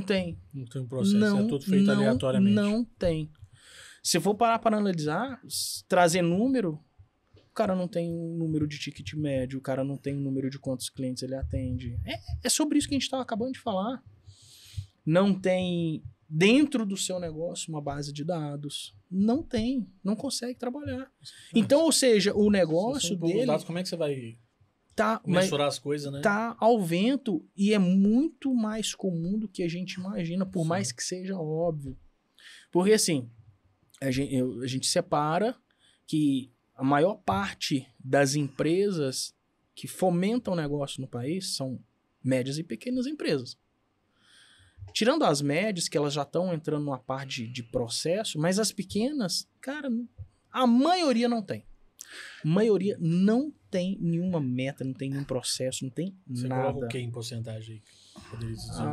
tem. Não tem um processo, é tudo feito aleatoriamente. Não tem. Se for parar para analisar, trazer número, o cara não tem um número de ticket médio, o cara não tem um número de quantos clientes ele atende. É sobre isso que a gente estava acabando de falar. Não tem dentro do seu negócio uma base de dados. Não tem. Não consegue trabalhar. Então, ou seja, o negócio dele... dados, como é que você vai tá, mensurar as coisas, né? Tá ao vento e é muito mais comum do que a gente imagina, por mais que seja óbvio. Porque assim, a gente separa que a maior parte das empresas que fomentam o negócio no país são médias e pequenas empresas. Tirando as médias, que elas já estão entrando numa parte de processo, mas as pequenas, cara, a maioria não tem. A maioria não tem nenhuma meta, não tem nenhum processo, não tem Você nada. coloca o que em porcentagem aí? Poderia dizer?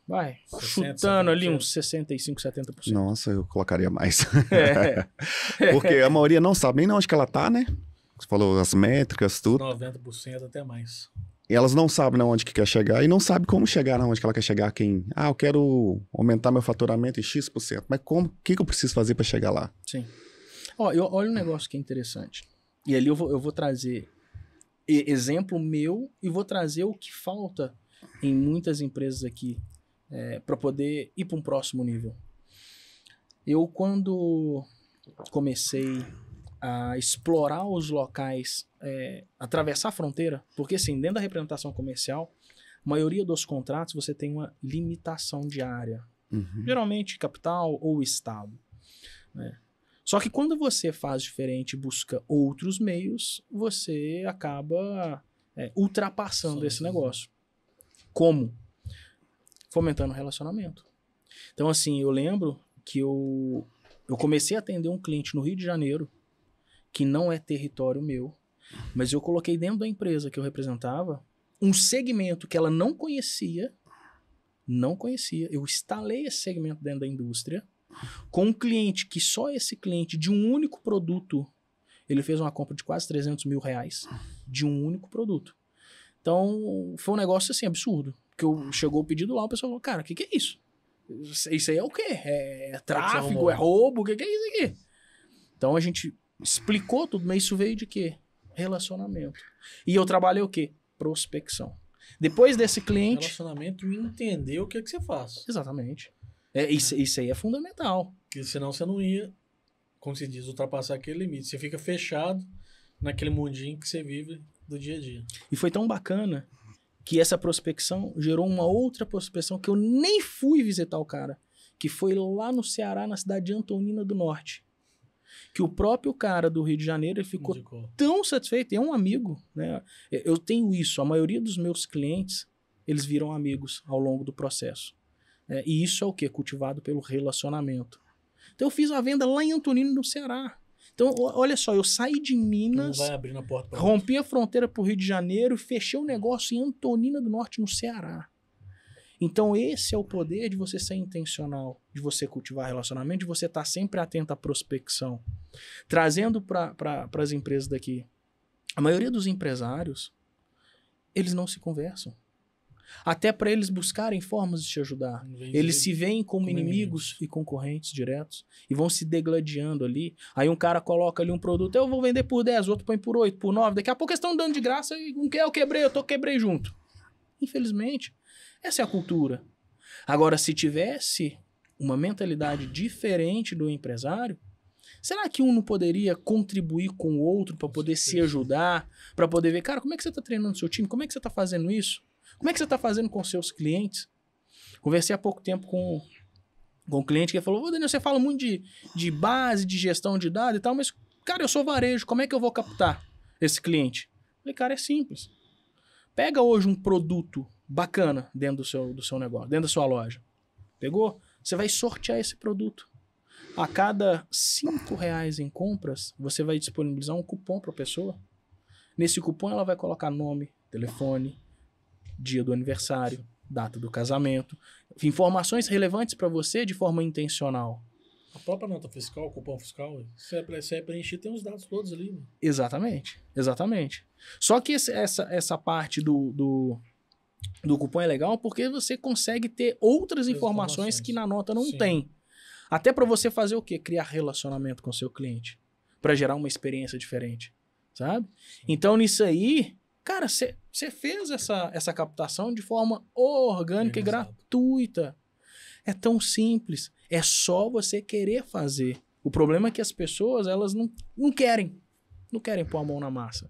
Vai, 60, chutando 70%. ali uns 65, 70%. Nossa, eu colocaria mais. Porque a maioria não sabe nem onde que ela tá, né? Você falou as métricas, tudo. 90% até mais. E elas não sabem onde que quer chegar e não sabem como chegar onde que ela quer chegar. Eu quero aumentar meu faturamento em X%. Mas o que eu preciso fazer para chegar lá? Sim. Olha um negócio que é interessante. E ali eu vou trazer exemplo meu e vou trazer o que falta em muitas empresas aqui para poder ir para um próximo nível. Eu, quando comecei a explorar os locais, atravessar a fronteira, porque assim, dentro da representação comercial, a maioria dos contratos você tem uma limitação de área. Uhum. Geralmente capital ou estado, né? Só que quando você faz diferente e busca outros meios, você acaba ultrapassando esse negócio. Como? Fomentando o relacionamento. Então, assim, eu lembro que eu comecei a atender um cliente no Rio de Janeiro, que não é território meu, mas eu coloquei dentro da empresa que eu representava um segmento que ela não conhecia, eu instalei esse segmento dentro da indústria, com um cliente que só esse cliente de um único produto, ele fez uma compra de quase 300 mil reais de um único produto. Então, foi um negócio assim, absurdo. Chegou o pedido lá, o pessoal falou, cara, o que é isso? Isso aí é o quê? É tráfego? É roubo? O que é isso aqui? Então, a gente explicou tudo, mas isso veio de quê? Relacionamento. E eu trabalhei o quê? Prospecção. Depois desse cliente... Relacionamento e entender o que você faz. Exatamente. Isso aí é fundamental. Porque senão você não ia, como se diz, ultrapassar aquele limite. Você fica fechado naquele mundinho que você vive do dia a dia. E foi tão bacana que essa prospecção gerou uma outra prospecção que eu nem fui visitar o cara, que foi lá no Ceará, na cidade de Antonina do Norte. Que o próprio cara do Rio de Janeiro ele ficou tão satisfeito, é um amigo, né? Eu tenho isso, a maioria dos meus clientes, eles viram amigos ao longo do processo. E isso é o quê? Cultivado pelo relacionamento. Então eu fiz a venda lá em Antonina, no Ceará. Então, olha só, eu saí de Minas, vai abrindo a porta rompi a fronteira para o Rio de Janeiro e fechei um negócio em Antonina do Norte, no Ceará. Então, esse é o poder de você ser intencional, de você cultivar relacionamento, de você estar sempre atento à prospecção. Trazendo para as empresas daqui, a maioria dos empresários, eles não se conversam. Até para eles buscarem formas de te ajudar. Eles se veem como inimigos e concorrentes diretos e vão se degladiando ali. Aí um cara coloca ali um produto, eu vou vender por 10, outro põe por 8, por 9. Daqui a pouco eles estão dando de graça e com quem eu quebrei junto. Infelizmente, essa é a cultura. Agora, se tivesse uma mentalidade diferente do empresário, será que um não poderia contribuir com o outro para poder se ajudar, para poder ver, cara, como é que você está treinando seu time? Como é que você está fazendo isso? Como é que você está fazendo com seus clientes? Conversei há pouco tempo com um cliente que falou, Daniel, você fala muito de base, de gestão de dados e tal, mas, cara, eu sou varejo, como é que eu vou captar esse cliente? Eu falei, cara, é simples. Pega hoje um produto bacana dentro do seu negócio, dentro da sua loja. Pegou? Você vai sortear esse produto. A cada R$5 em compras, você vai disponibilizar um cupom para a pessoa. Nesse cupom ela vai colocar nome, telefone, dia do aniversário, data do casamento, informações relevantes para você de forma intencional. A própria nota fiscal, o cupom fiscal, você é preencher, tem os dados todos ali. Né? Exatamente, exatamente. Só que essa parte do cupom é legal porque você consegue ter outras informações que na nota não tem. Até para você fazer o quê? Criar relacionamento com o seu cliente. Para gerar uma experiência diferente, sabe? Sim. Então, nisso aí, cara, você fez essa captação de forma orgânica e gratuita. É tão simples. É só você querer fazer. O problema é que as pessoas, elas não querem. Não querem pôr a mão na massa.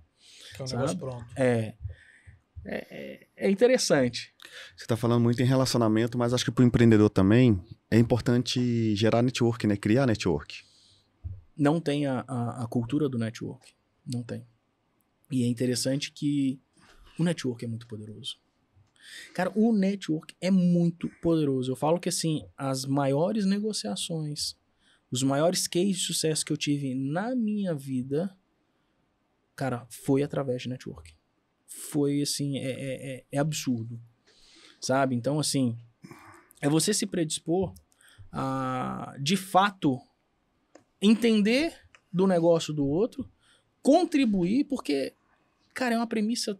Que é um negócio pronto. É interessante. Você está falando muito em relacionamento, mas acho que para o empreendedor também é importante gerar network, né? Criar network. Não tem a cultura do network. Não tem. E é interessante que o network é muito poderoso. Cara, o network é muito poderoso. Eu falo que, assim, as maiores negociações, os maiores cases de sucesso que eu tive na minha vida, cara, foi através de network. Foi, assim, é absurdo, sabe? Então, assim, é você se predispor a, de fato, entender do negócio do outro, contribuir, porque, cara, é uma premissa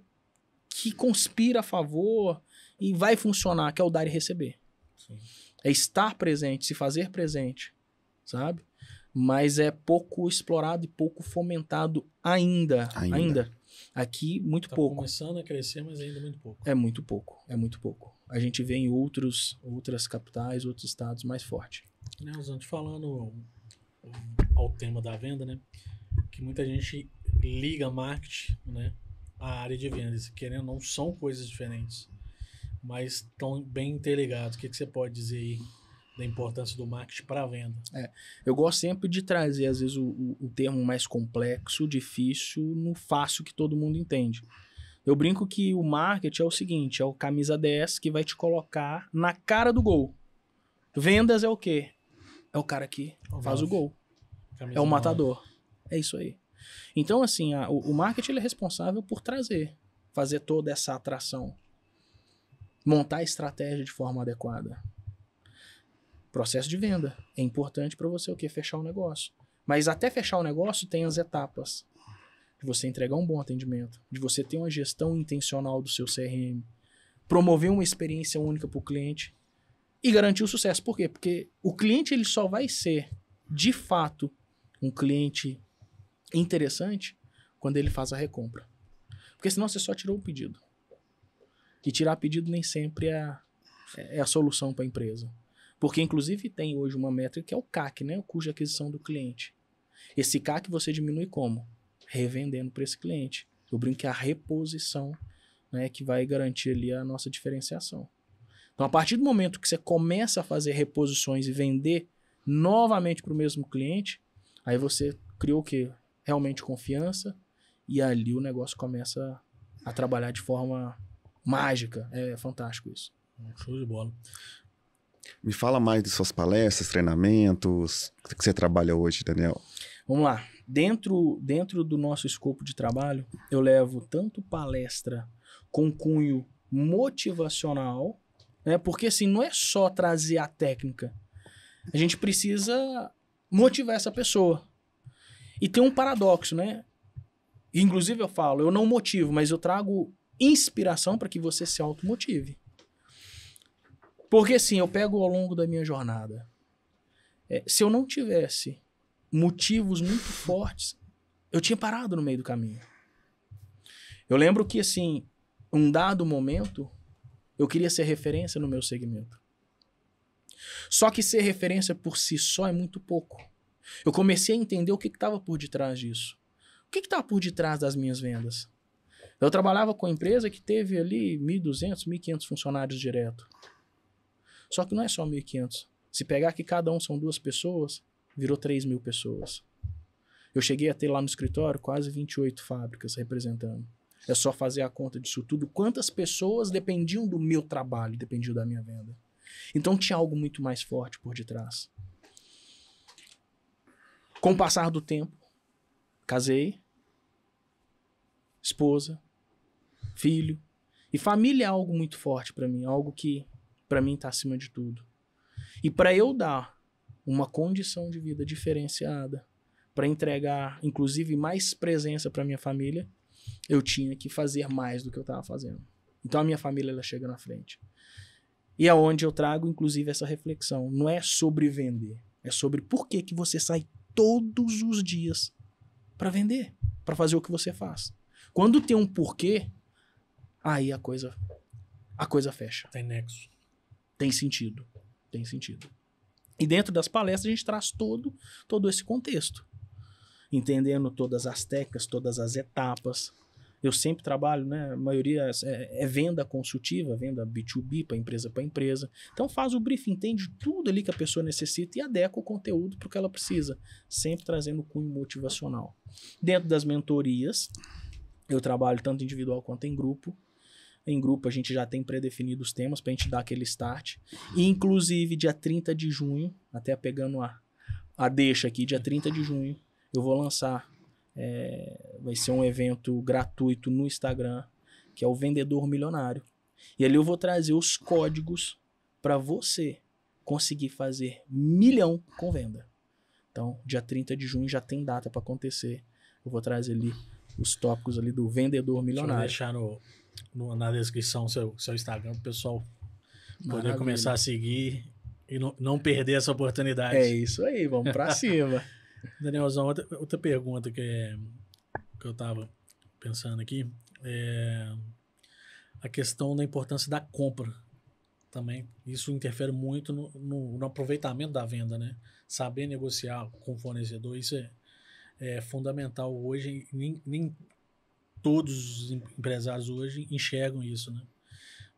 que conspira a favor e vai funcionar, que é o dar e receber. Sim. É estar presente, se fazer presente, sabe? Mas é pouco explorado e pouco fomentado ainda. Aqui, muito pouco. Tá começando a crescer, mas ainda muito pouco. É muito pouco. A gente vê em outras capitais, outros estados mais forte. Nelson, falando ao tema da venda, né? Que muita gente liga marketing, né? A área de vendas, querendo ou não, são coisas diferentes, mas estão bem interligados. O que você pode dizer aí da importância do marketing para a venda? Eu gosto sempre de trazer, às vezes, o termo mais complexo, difícil, no fácil que todo mundo entende. Eu brinco que o marketing é o seguinte, é o camisa 10 que vai te colocar na cara do gol. Vendas é o quê? É o cara que faz o gol. É o matador. É isso aí. Então, assim, o marketing ele é responsável por fazer toda essa atração. Montar a estratégia de forma adequada. Processo de venda. É importante para você o quê? Fechar o negócio. Mas até fechar o negócio tem as etapas. De você entregar um bom atendimento. De você ter uma gestão intencional do seu CRM. Promover uma experiência única para o cliente. E garantir o sucesso. Por quê? Porque o cliente ele só vai ser, de fato, um cliente interessante quando ele faz a recompra. Porque senão você só tirou o pedido. E tirar pedido nem sempre é a solução para a empresa. Porque, inclusive, tem hoje uma métrica que é o CAC, né? O custo de aquisição do cliente. Esse CAC você diminui como? Revendendo para esse cliente. Eu brinco que é a reposição, né, que vai garantir ali a nossa diferenciação. Então, a partir do momento que você começa a fazer reposições e vender novamente para o mesmo cliente, aí você criou o quê? Realmente confiança, e ali o negócio começa a trabalhar de forma mágica. É fantástico isso. Show de bola. Me fala mais de suas palestras, treinamentos, o que você trabalha hoje, Daniel. Vamos lá. Dentro do nosso escopo de trabalho, eu levo tanto palestra com cunho motivacional, né? Porque assim, não é só trazer a técnica. A gente precisa motivar essa pessoa. E tem um paradoxo, né? Inclusive eu falo, eu não motivo, mas eu trago inspiração para que você se automotive. Porque assim, eu pego ao longo da minha jornada. Se eu não tivesse motivos muito fortes, eu tinha parado no meio do caminho. Eu lembro que assim, um dado momento, eu queria ser referência no meu segmento. Só que ser referência por si só é muito pouco. Eu comecei a entender o que estava por detrás disso. O que estava por detrás das minhas vendas? Eu trabalhava com uma empresa que teve ali 1.200, 1.500 funcionários direto. Só que não é só 1.500. Se pegar que cada um são 2 pessoas, virou 3.000 pessoas. Eu cheguei a ter lá no escritório quase 28 fábricas representando. É só fazer a conta disso tudo. Quantas pessoas dependiam do meu trabalho, dependiam da minha venda. Então tinha algo muito mais forte por detrás. Com o passar do tempo, casei, esposa, filho. E família é algo muito forte para mim, algo que para mim está acima de tudo. E para eu dar uma condição de vida diferenciada, para entregar, inclusive, mais presença para minha família, eu tinha que fazer mais do que eu estava fazendo. Então a minha família ela chega na frente. E é onde eu trago, inclusive, essa reflexão. Não é sobre vender, é sobre por que você sai todos os dias para vender, para fazer o que você faz. Quando tem um porquê, aí a coisa fecha. Tem nexo. Tem sentido. Tem sentido. E dentro das palestras a gente traz todo esse contexto. Entendendo todas as técnicas, todas as etapas. Eu sempre trabalho, né? A maioria é venda consultiva, venda B2B para empresa. Então faz o briefing, entende tudo ali que a pessoa necessita e adequa o conteúdo para o que ela precisa. Sempre trazendo cunho motivacional. Dentro das mentorias, eu trabalho tanto individual quanto em grupo. Em grupo a gente já tem pré-definidos os temas para a gente dar aquele start. E inclusive dia 30 de junho, até pegando a deixa aqui, dia 30 de junho, eu vou lançar, vai ser um evento gratuito no Instagram, que é o Vendedor Milionário. E ali eu vou trazer os códigos para você conseguir fazer 1 milhão com venda. Então, dia 30 de junho já tem data para acontecer. Eu vou trazer ali os tópicos ali do Vendedor Milionário. Deixa eu deixar na descrição seu Instagram para o pessoal poder Maravilha. começar a seguir e não perder essa oportunidade. É isso aí, vamos para cima. Danielzão, outra pergunta que eu tava pensando aqui é a questão da importância da compra também. Isso interfere muito no aproveitamento da venda, né? Saber negociar com o fornecedor, isso é fundamental hoje. Nem todos os empresários hoje enxergam isso, né?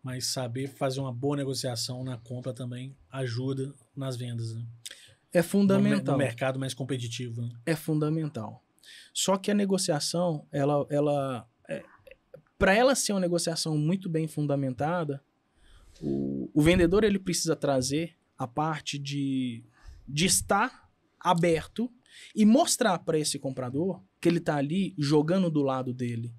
Mas saber fazer uma boa negociação na compra também ajuda nas vendas, né? É fundamental. No mercado mais competitivo. Né? É fundamental. Só que a negociação, para ela ser uma negociação muito bem fundamentada, o vendedor ele precisa trazer a parte de estar aberto e mostrar para esse comprador que ele está ali jogando do lado dele.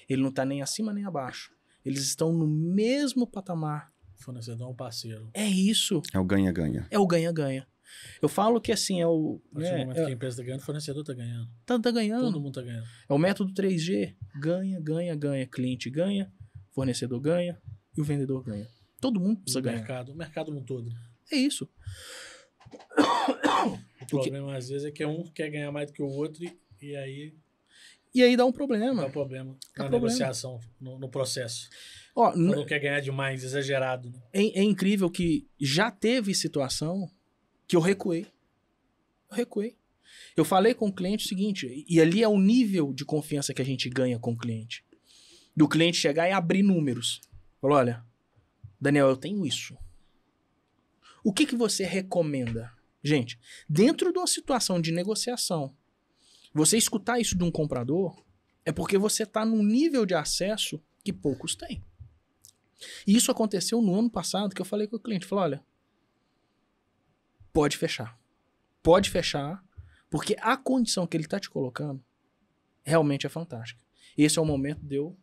Ele não está nem acima nem abaixo. Eles estão no mesmo patamar. Fornecedor é um parceiro. É isso. É o ganha-ganha. É o ganha-ganha. Eu falo que assim é o... A partir do momento que a empresa está ganhando, o fornecedor está ganhando. Tá ganhando. Todo mundo está ganhando. É o método 3G. Ganha, ganha, ganha. Cliente ganha, fornecedor ganha e o vendedor ganha. Todo mundo precisa ganhar. O mercado no todo. É isso. O problema às vezes é que um quer ganhar mais do que o outro e aí... E aí dá um problema. Dá um problema na problema. negociação, no processo. Ó, Quando quer ganhar demais, exagerado. Né? É incrível que já teve situação que eu recuei. Eu falei com o cliente o seguinte, e ali é o nível de confiança que a gente ganha com o cliente. Do cliente chegar e abrir números. Falou, olha, Daniel, eu tenho isso. O que você recomenda? Gente, dentro de uma situação de negociação, você escutar isso de um comprador é porque você está num nível de acesso que poucos têm. E isso aconteceu no ano passado, que eu falei com o cliente, falei, olha, pode fechar, porque a condição que ele está te colocando realmente é fantástica. Esse é o momento de eu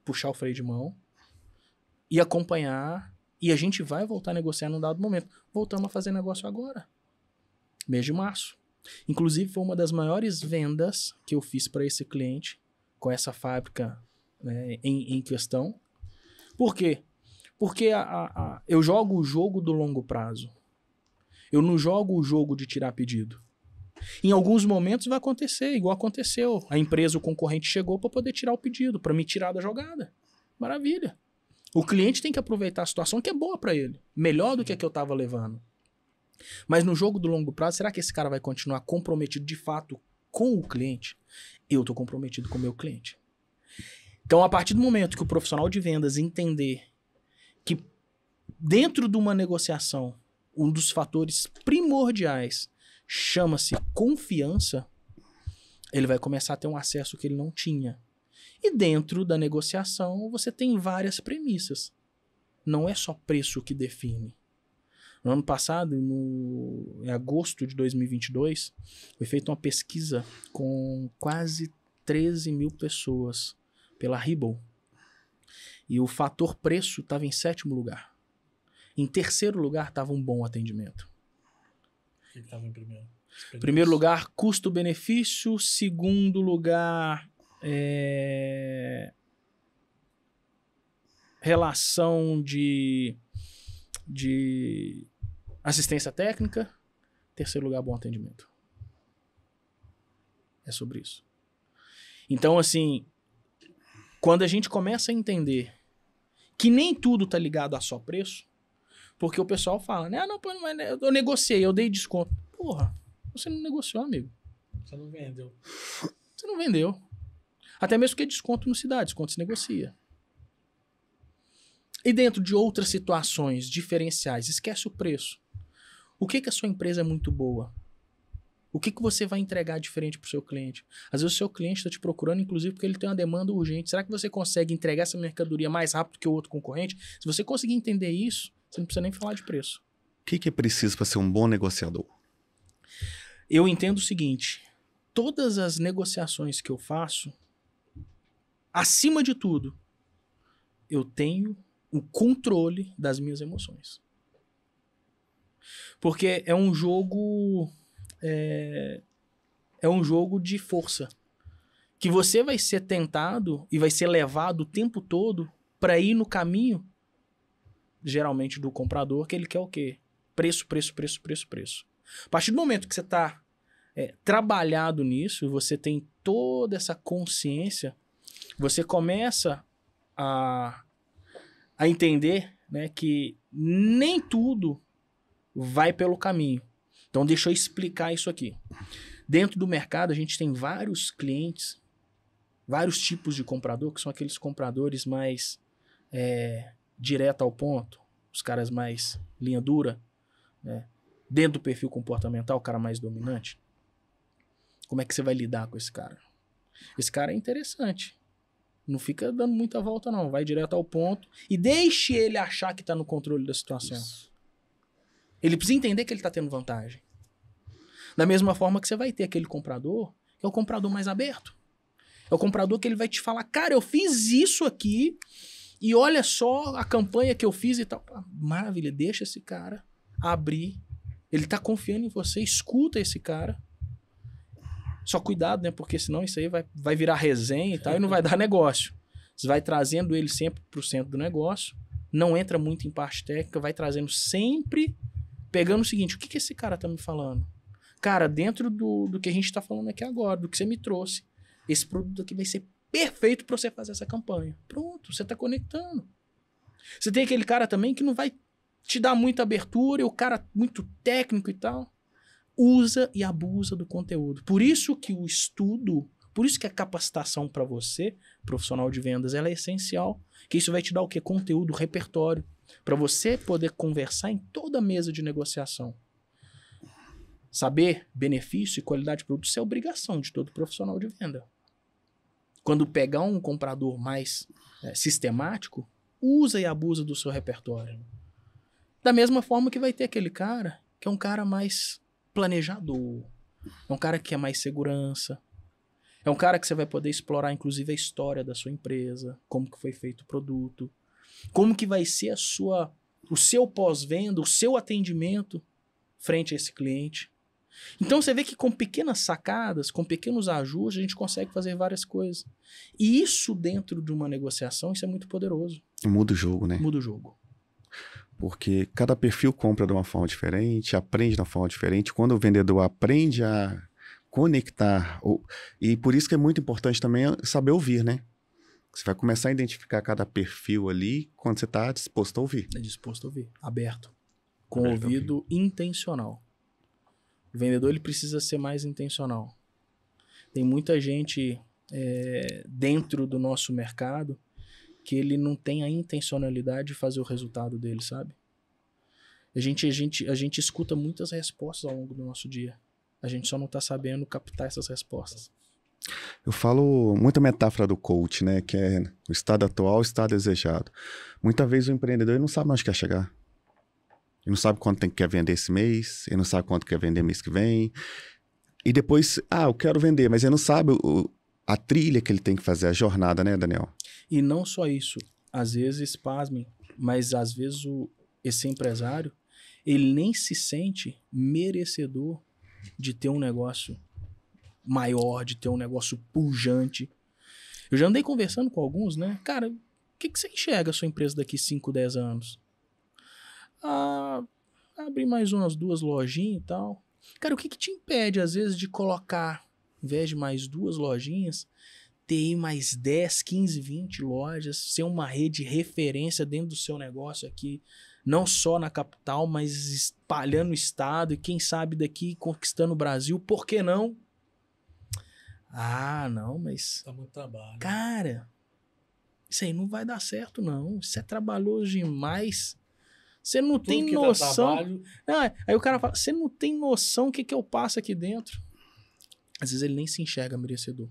puxar o freio de mão e acompanhar, e a gente vai voltar a negociar num dado momento. Voltamos a fazer negócio agora, mês de março. Inclusive, foi uma das maiores vendas que eu fiz para esse cliente, com essa fábrica, né, em questão. Por quê? Porque eu jogo o jogo do longo prazo. Eu não jogo o jogo de tirar pedido. Em alguns momentos vai acontecer, igual aconteceu. A empresa, o concorrente chegou para poder tirar o pedido, para me tirar da jogada. Maravilha. O cliente tem que aproveitar a situação que é boa para ele. Melhor do que a que eu estava levando. Mas no jogo do longo prazo, será que esse cara vai continuar comprometido de fato com o cliente? Eu estou comprometido com o meu cliente. Então, a partir do momento que o profissional de vendas entender que dentro de uma negociação, um dos fatores primordiais chama-se confiança, ele vai começar a ter um acesso que ele não tinha. E dentro da negociação, você tem várias premissas. Não é só preço que define. No ano passado, em agosto de 2022, foi feita uma pesquisa com quase 13 mil pessoas pela Ribble. E o fator preço estava em 7º lugar. Em 3º lugar estava um bom atendimento. O que estava em primeiro? Primeiro lugar, custo-benefício. 2º lugar, relação de assistência técnica. 3º lugar, bom atendimento. É sobre isso. Então, assim, quando a gente começa a entender que nem tudo tá ligado a só preço, porque o pessoal fala, né? Ah, não, eu negociei, eu dei desconto. Porra, você não negociou, amigo. Você não vendeu. Você não vendeu. Até mesmo porque desconto não se dá, desconto se negocia. E dentro de outras situações diferenciais, esquece o preço. O que a sua empresa é muito boa? O que você vai entregar diferente para o seu cliente? Às vezes o seu cliente está te procurando, inclusive, porque ele tem uma demanda urgente. Será que você consegue entregar essa mercadoria mais rápido que o outro concorrente? Se você conseguir entender isso, você não precisa nem falar de preço. O que é preciso para ser um bom negociador? Eu entendo o seguinte, todas as negociações que eu faço, acima de tudo, eu tenho o controle das minhas emoções. Porque é um jogo... É um jogo de força. Que você vai ser tentado e vai ser levado o tempo todo para ir no caminho, geralmente do comprador, que ele quer o quê? Preço, preço, preço, preço, preço. A partir do momento que você está trabalhado nisso, você tem toda essa consciência, você começa a entender, né, que nem tudo vai pelo caminho. Então, deixa eu explicar isso aqui. Dentro do mercado, a gente tem vários clientes, vários tipos de comprador, que são aqueles compradores mais direto ao ponto, os caras mais linha dura, né? Dentro do perfil comportamental, o cara mais dominante. Como é que você vai lidar com esse cara? Esse cara é interessante. Não fica dando muita volta, não. Vai direto ao ponto e deixe ele achar que está no controle da situação. Isso. Ele precisa entender que ele está tendo vantagem. Da mesma forma que você vai ter aquele comprador, que é o comprador mais aberto. É o comprador que ele vai te falar, cara, eu fiz isso aqui e olha só a campanha que eu fiz e tal. Maravilha, deixa esse cara abrir. Ele tá confiando em você, escuta esse cara. Só cuidado, né? Porque senão isso aí vai virar resenha e tal e não vai dar negócio. Você vai trazendo ele sempre pro centro do negócio, não entra muito em parte técnica, vai trazendo sempre, pegando o seguinte, o que esse cara tá me falando? Cara, dentro do que a gente tá falando aqui agora, do que você me trouxe, esse produto aqui vai ser perfeito para você fazer essa campanha. Pronto, você tá conectando. Você tem aquele cara também que não vai te dar muita abertura, e o cara muito técnico e tal. Usa e abusa do conteúdo. Por isso que o estudo, por isso que a capacitação para você, profissional de vendas, ela é essencial. Que isso vai te dar o quê? Conteúdo, repertório. Para você poder conversar em toda mesa de negociação. Saber benefício e qualidade de produto, isso é obrigação de todo profissional de venda. Quando pegar um comprador mais sistemático, usa e abusa do seu repertório. Da mesma forma que vai ter aquele cara que é um cara mais planejador, é um cara que quer mais segurança, é um cara que você vai poder explorar inclusive a história da sua empresa, como que foi feito o produto, como que vai ser o seu pós-venda, o seu atendimento frente a esse cliente. Então você vê que com pequenas sacadas, com pequenos ajustes, a gente consegue fazer várias coisas. E isso dentro de uma negociação, isso é muito poderoso. Muda o jogo, né? Muda o jogo. Porque cada perfil compra de uma forma diferente, aprende de uma forma diferente. Quando o vendedor aprende a conectar, e por isso que é muito importante também saber ouvir, né? Você vai começar a identificar cada perfil ali quando você está disposto a ouvir. É disposto a ouvir, aberto. Com ouvido intencional. O vendedor ele precisa ser mais intencional. Tem muita gente dentro do nosso mercado que ele não tem a intencionalidade de fazer o resultado dele, sabe? A gente escuta muitas respostas ao longo do nosso dia. A gente só não está sabendo captar essas respostas. Eu falo muita metáfora do coach, né? Que é o estado atual, o estado desejado. Muitas vezes o empreendedor ele não sabe onde quer chegar. Ele não sabe quanto quer vender esse mês, ele não sabe quanto quer vender mês que vem. E depois, eu quero vender, mas ele não sabe a trilha que ele tem que fazer, a jornada, né, Daniel? E não só isso. Às vezes, pasmem, mas às vezes esse empresário, ele nem se sente merecedor de ter um negócio maior, de ter um negócio pujante. Eu já andei conversando com alguns, né? Cara, o que você enxerga a sua empresa daqui 5, 10 anos? Abrir mais umas 2 lojinhas e tal. Cara, o que te impede, às vezes, de colocar, em vez de mais 2 lojinhas, ter mais 10, 15, 20 lojas, ser uma rede de referência dentro do seu negócio aqui, não só na capital, mas espalhando o estado e quem sabe daqui conquistando o Brasil, por que não? Não, mas... Tá muito trabalho. Cara, isso aí não vai dar certo, não. Isso é trabalhoso demais. Você não tem noção. Aí o cara fala, você não tem noção o que eu passo aqui dentro. Às vezes ele nem se enxerga merecedor.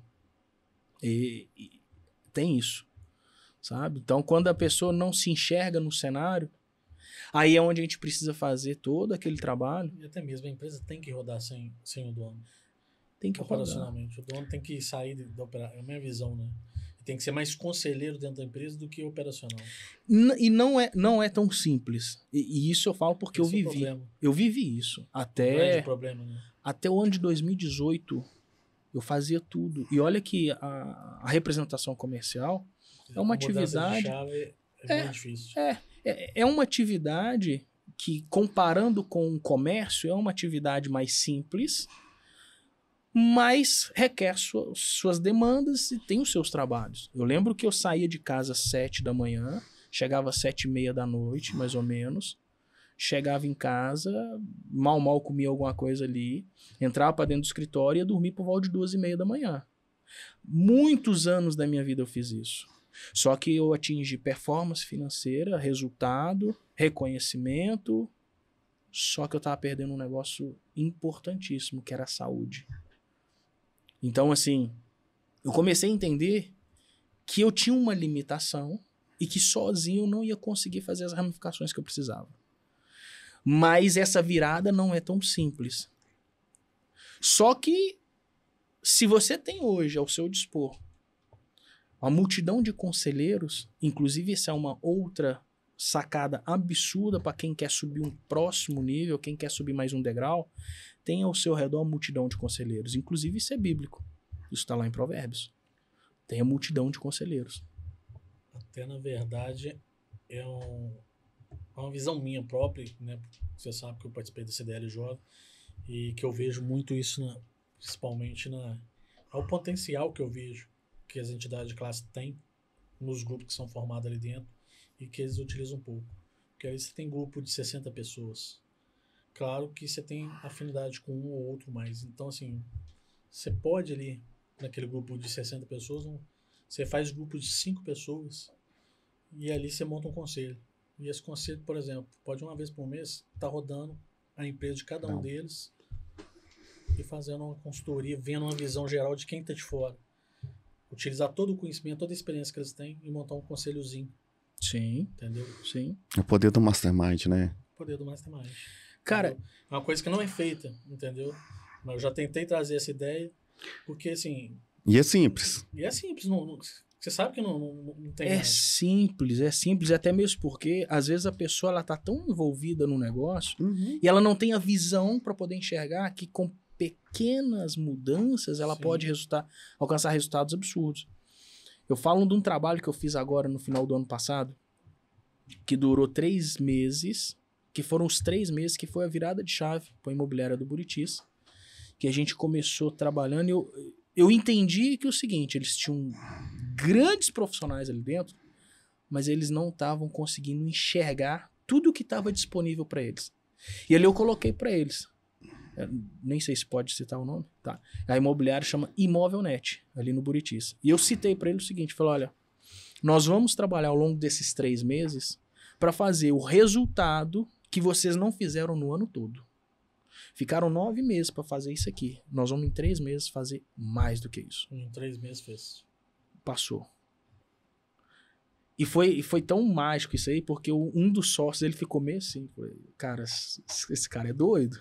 E tem isso, sabe? Então, quando a pessoa não se enxerga no cenário, aí é onde a gente precisa fazer todo aquele trabalho. E até mesmo a empresa tem que rodar sem o dono. Tem que rodar. Operacionalmente. O dono tem que sair da operação. É a minha visão, né? Tem que ser mais conselheiro dentro da empresa do que operacional. E não é tão simples. E isso eu falo porque eu vivi. Eu vivi isso. Até o ano de 2018, eu fazia tudo. E olha que a representação comercial é uma atividade... De chave é muito difícil. É uma atividade que, comparando com o comércio, é uma atividade mais simples, mas requer suas demandas e tem os seus trabalhos. Eu lembro que eu saía de casa às 7 da manhã, chegava às 7h30 da noite, mais ou menos, chegava em casa, mal comia alguma coisa ali, entrava para dentro do escritório e ia dormir por volta de 2h30 da manhã. Muitos anos da minha vida eu fiz isso. Só que eu atingi performance financeira, resultado, reconhecimento, só que eu estava perdendo um negócio importantíssimo, que era a saúde. Então, assim, eu comecei a entender que eu tinha uma limitação e que sozinho eu não ia conseguir fazer as ramificações que eu precisava. Mas essa virada não é tão simples. Só que, se você tem hoje ao seu dispor uma multidão de conselheiros, inclusive essa é uma outra sacada absurda para quem quer subir um próximo nível, quem quer subir mais um degrau, tem ao seu redor uma multidão de conselheiros. Inclusive isso é bíblico. Isso está lá em Provérbios. Tem a multidão de conselheiros. Até na verdade é uma visão minha própria, né? Você sabe que eu participei da CDLJ e que eu vejo muito isso, principalmente ao potencial que eu vejo que as entidades de classe têm nos grupos que são formados ali dentro e que eles utilizam um pouco. Porque aí você tem grupo de 60 pessoas. Claro que você tem afinidade com um ou outro mais. Então, assim, você pode ali, naquele grupo de 60 pessoas, você faz grupo de 5 pessoas e ali você monta um conselho. E esse conselho, por exemplo, pode uma vez por mês estar rodando a empresa de cada um deles e fazendo uma consultoria, vendo uma visão geral de quem está de fora. Utilizar todo o conhecimento, toda a experiência que eles têm e montar um conselhozinho. Sim. Entendeu? Sim. O poder do mastermind, né? O poder do mastermind. Cara, entendeu? É uma coisa que não é feita, entendeu? Mas eu já tentei trazer essa ideia, porque assim... E é simples. E é simples, você sabe que não tem é nada. simples, até mesmo porque às vezes a pessoa ela tá tão envolvida no negócio e ela não tem a visão para poder enxergar que com pequenas mudanças ela Sim. pode alcançar resultados absurdos. Eu falo de um trabalho que eu fiz agora no final do ano passado, que durou 3 meses, que foram os 3 meses que foi a virada de chave para a imobiliária do Buritis, que a gente começou trabalhando e eu entendi que é o seguinte, eles tinham grandes profissionais ali dentro, mas eles não estavam conseguindo enxergar tudo que estava disponível para eles. E ali eu coloquei para eles, nem sei se pode citar o nome, tá? A imobiliária chama Imóvelnet, ali no Buritis. E eu citei para eles o seguinte, falei, olha, nós vamos trabalhar ao longo desses 3 meses para fazer o resultado que vocês não fizeram no ano todo. Ficaram 9 meses para fazer isso aqui. Nós vamos em 3 meses fazer mais do que isso. Em 3 meses fez. Passou. E foi tão mágico isso aí, porque um dos sócios, ele ficou meio assim, falei, cara, esse cara é doido.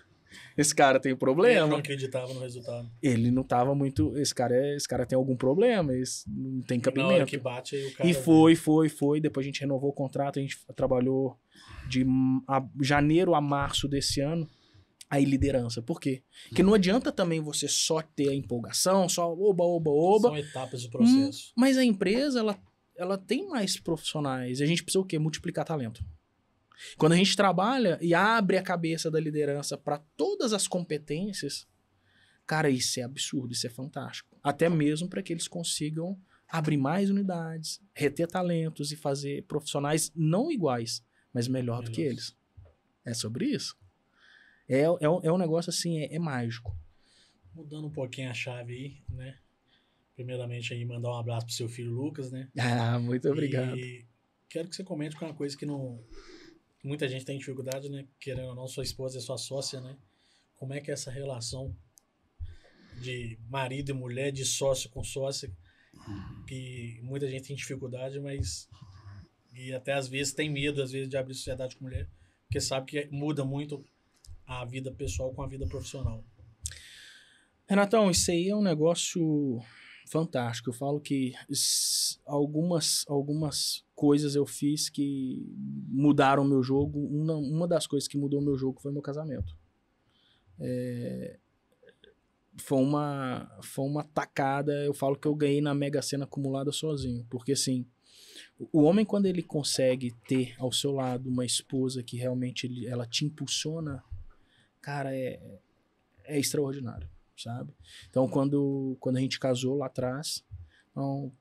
Esse cara tem Ele problema. não acreditava no resultado. Ele não tava muito... Esse cara tem algum problema, esse não tem Na hora cabimento. que bate, aí o cara... E foi. Depois a gente renovou o contrato, a gente trabalhou de janeiro a março desse ano, aí liderança. Por quê? Porque não adianta também você só ter a empolgação, só oba. São etapas do processo. Mas a empresa, ela tem mais profissionais. E a gente precisa o quê? Multiplicar talento. Quando a gente trabalha e abre a cabeça da liderança para todas as competências, cara, isso é absurdo, isso é fantástico. Até mesmo para que eles consigam abrir mais unidades, reter talentos e fazer profissionais não iguais, mas melhor do que eles. É sobre isso. É um negócio assim, é mágico. Mudando um pouquinho a chave aí, né? Primeiramente aí mandar um abraço pro seu filho Lucas, né? Ah, muito obrigado. E quero que você comente com uma coisa que muita gente tem dificuldade, né? Querendo ou não, sua esposa é sua sócia, né? Como é que é essa relação de marido e mulher, de sócio com sócia, que muita gente tem dificuldade, mas e até às vezes tem medo, às vezes, de abrir sociedade com mulher, porque sabe que muda muito a vida pessoal com a vida profissional. Renatão, isso aí é um negócio fantástico. Eu falo que algumas coisas eu fiz que mudaram o meu jogo. Uma das coisas que mudou o meu jogo foi meu casamento. Foi uma tacada, eu falo que eu ganhei na Mega Sena acumulada sozinho. Porque assim, o homem quando ele consegue ter ao seu lado uma esposa que realmente ela te impulsiona, cara, é extraordinário. Sabe? Então, quando a gente casou lá atrás, então,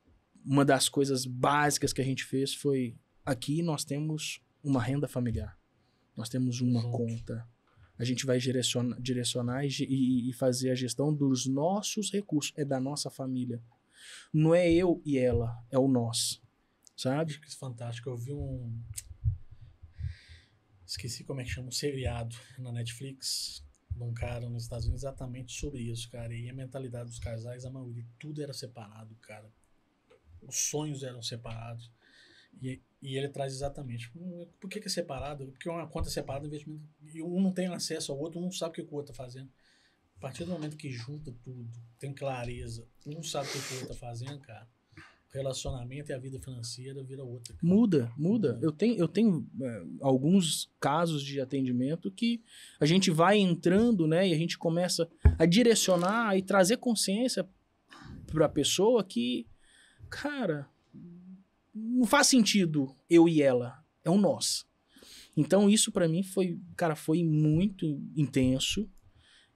uma das coisas básicas que a gente fez foi, aqui nós temos uma renda familiar, nós temos uma conta, a gente vai direcionar e fazer a gestão dos nossos recursos, é da nossa família, não é eu e ela, é o nós, sabe? Acho que isso é fantástico. Eu vi esqueci como é que chama, um seriado na Netflix, de um cara nos Estados Unidos exatamente sobre isso, cara. E a mentalidade dos casais, a maioria, tudo era separado, cara. Os sonhos eram separados. E ele traz exatamente. Por que é separado? Porque uma conta separada, investimento, e um não tem acesso ao outro, um não sabe o que o outro tá fazendo. A partir do momento que junta tudo, tem clareza, um sabe o que o outro tá fazendo, cara, o relacionamento e a vida financeira vira outra. Cara. Muda. Eu tenho alguns casos de atendimento que a gente vai entrando, né, e a gente começa a direcionar e trazer consciência para a pessoa que, cara, não faz sentido eu e ela, é o nós. Então isso para mim foi muito intenso.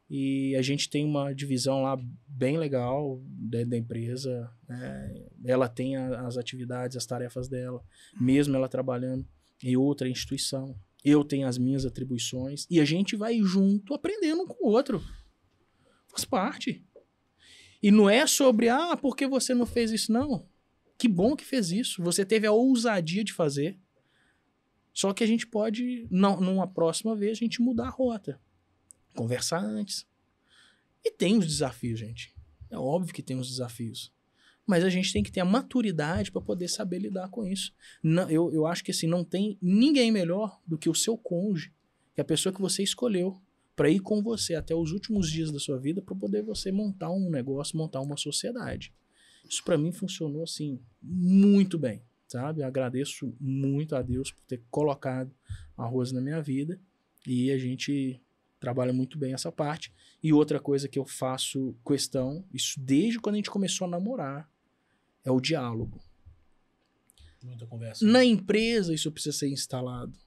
E a gente tem uma divisão lá bem legal da empresa, né? Ela tem as atividades, as tarefas dela, mesmo ela trabalhando em outra instituição. Eu tenho as minhas atribuições e a gente vai junto aprendendo um com o outro. Faz parte. E não é sobre, por que você não fez isso? Não. Que bom que fez isso. Você teve a ousadia de fazer. Só que a gente pode, numa próxima vez, a gente mudar a rota. Conversar antes. E tem os desafios, gente. É óbvio que tem os desafios. Mas a gente tem que ter a maturidade para poder saber lidar com isso. Não, eu acho que assim, não tem ninguém melhor do que o seu cônjuge, que é a pessoa que você escolheu para ir com você até os últimos dias da sua vida para poder você montar um negócio, montar uma sociedade. Isso para mim funcionou assim muito bem, sabe? Eu agradeço muito a Deus por ter colocado a Rose na minha vida e a gente trabalha muito bem essa parte. E outra coisa que eu faço questão, isso desde quando a gente começou a namorar, é o diálogo. Muita conversa. Na empresa isso precisa ser instalado.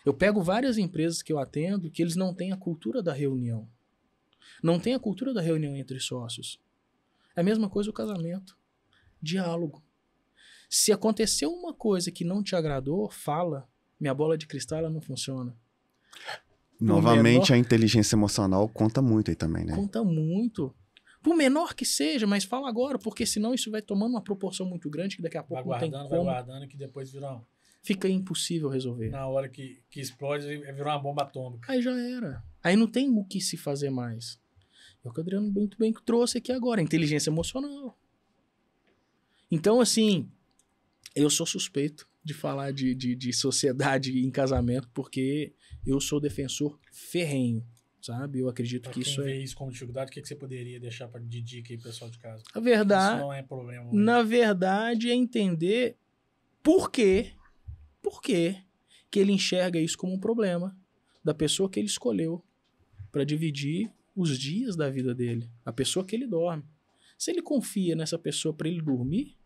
Eu pego várias empresas que eu atendo que eles não têm a cultura da reunião. Não tem a cultura da reunião entre sócios. É a mesma coisa o casamento. Diálogo. Se aconteceu uma coisa que não te agradou, fala. Minha bola de cristal ela não funciona. Novamente, a inteligência emocional conta muito aí também, né? Conta muito. Por menor que seja, mas fala agora, porque senão isso vai tomando uma proporção muito grande que daqui a pouco não tem como. Vai guardando, que depois vira fica impossível resolver. Na hora que explode, virou uma bomba atômica. Aí já era. Aí não tem o que se fazer mais. É o que o Adriano muito bem trouxe aqui agora, inteligência emocional. Então, assim, eu sou suspeito de falar de sociedade em casamento, porque eu sou defensor ferrenho, sabe? Eu acredito que isso vê isso como dificuldade, o que você poderia deixar de dica aí, pessoal de casa? A verdade, isso não é problema. Na verdade, é entender por que ele enxerga isso como um problema da pessoa que ele escolheu para dividir os dias da vida dele, a pessoa que ele dorme. Se ele confia nessa pessoa para ele dormir,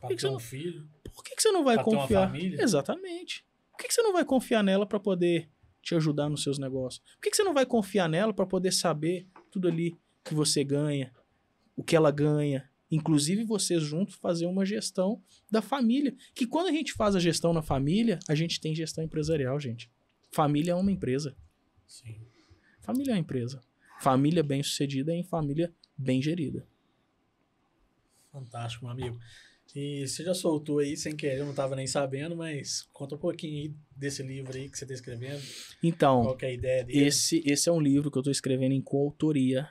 para ter um filho, por que você não vai confiar? Ter uma família? Exatamente. Por que você não vai confiar nela para poder te ajudar nos seus negócios? Por que você não vai confiar nela para poder saber tudo ali que você ganha, o que ela ganha? Inclusive, vocês juntos fazer uma gestão da família. Que quando a gente faz a gestão na família, a gente tem gestão empresarial, gente. Família é uma empresa. Sim. Família é uma empresa. Família bem-sucedida é em família bem gerida. Fantástico, meu amigo. E você já soltou aí, sem querer, eu não estava nem sabendo, mas conta um pouquinho aí desse livro aí que você está escrevendo. Então, qual que é a ideia dele? Esse é um livro que eu estou escrevendo em coautoria.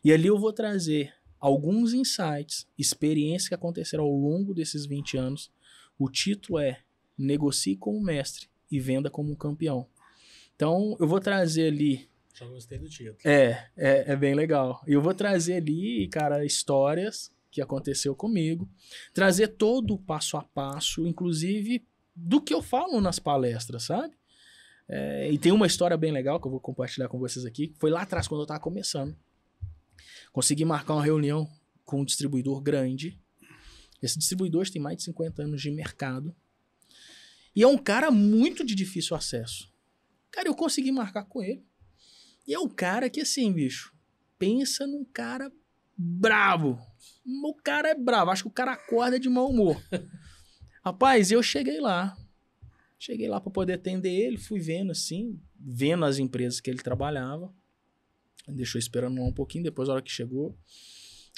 E ali eu vou trazer alguns insights, experiências que aconteceram ao longo desses 20 anos. O título é Negocie como Mestre e Venda como um Campeão. Então, eu vou trazer ali... Já gostei do título. É bem legal. E eu vou trazer ali, cara, histórias que aconteceu comigo, trazer todo o passo a passo, inclusive do que eu falo nas palestras, sabe? E tem uma história bem legal que eu vou compartilhar com vocês aqui, que foi lá atrás, quando eu estava começando. Consegui marcar uma reunião com um distribuidor grande. Esse distribuidor tem mais de 50 anos de mercado. E é um cara muito de difícil acesso. Cara, eu consegui marcar com ele. E é um cara que, assim, bicho, pensa num cara bravo. O cara é bravo. Acho que o cara acorda de mau humor. Rapaz, eu cheguei lá. Cheguei lá para poder atender ele. Fui vendo, assim, vendo as empresas que ele trabalhava. Deixou esperando um pouquinho, depois a hora que chegou.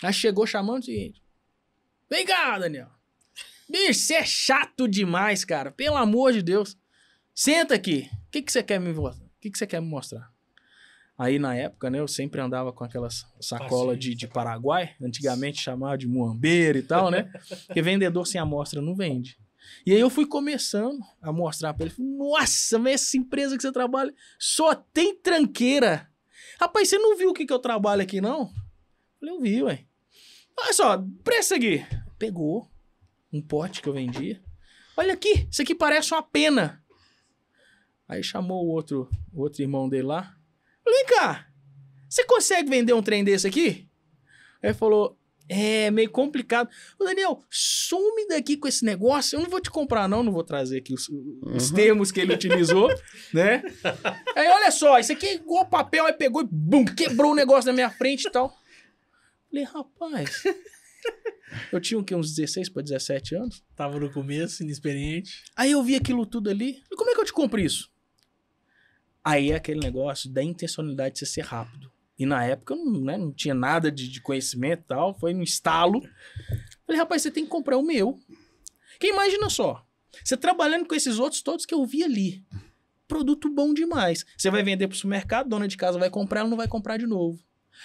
Aí chegou chamando o seguinte: vem cá, Daniel. Bicho, você é chato demais, cara. Pelo amor de Deus. Senta aqui. O que você quer me mostrar? O que você quer me mostrar? Aí, na época, né, eu sempre andava com aquelas sacolas de Paraguai. Antigamente chamava de muambeira e tal, né? Porque vendedor sem amostra não vende. E aí eu fui começando a mostrar pra ele. Nossa, mas essa empresa que você trabalha só tem tranqueira. Rapaz, você não viu o que eu trabalho aqui, não? Eu falei, eu vi, ué. Olha só, presta aqui. Pegou um pote que eu vendia. Olha aqui, isso aqui parece uma pena. Aí chamou o outro irmão dele lá. Falei, vem cá, você consegue vender um trem desse aqui? Aí ele falou, é meio complicado. Ô, Daniel, some daqui com esse negócio. Eu não vou te comprar, não vou trazer aqui os termos que ele utilizou, né? Aí, olha só, isso aqui é igual papel. Aí pegou e bum, quebrou o negócio na minha frente e tal. Falei, rapaz, eu tinha o quê, uns 16 para 17 anos? Tava no começo, inexperiente. Aí eu vi aquilo tudo ali. Falei, como é que eu te compro isso? Aí é aquele negócio da intencionalidade de você ser rápido. E na época eu não tinha nada de conhecimento e tal. Foi no estalo. Falei, rapaz, você tem que comprar o meu. Que imagina só. Você trabalhando com esses outros todos que eu vi ali. Produto bom demais. Você vai vender pro supermercado, dona de casa vai comprar, ela não vai comprar de novo.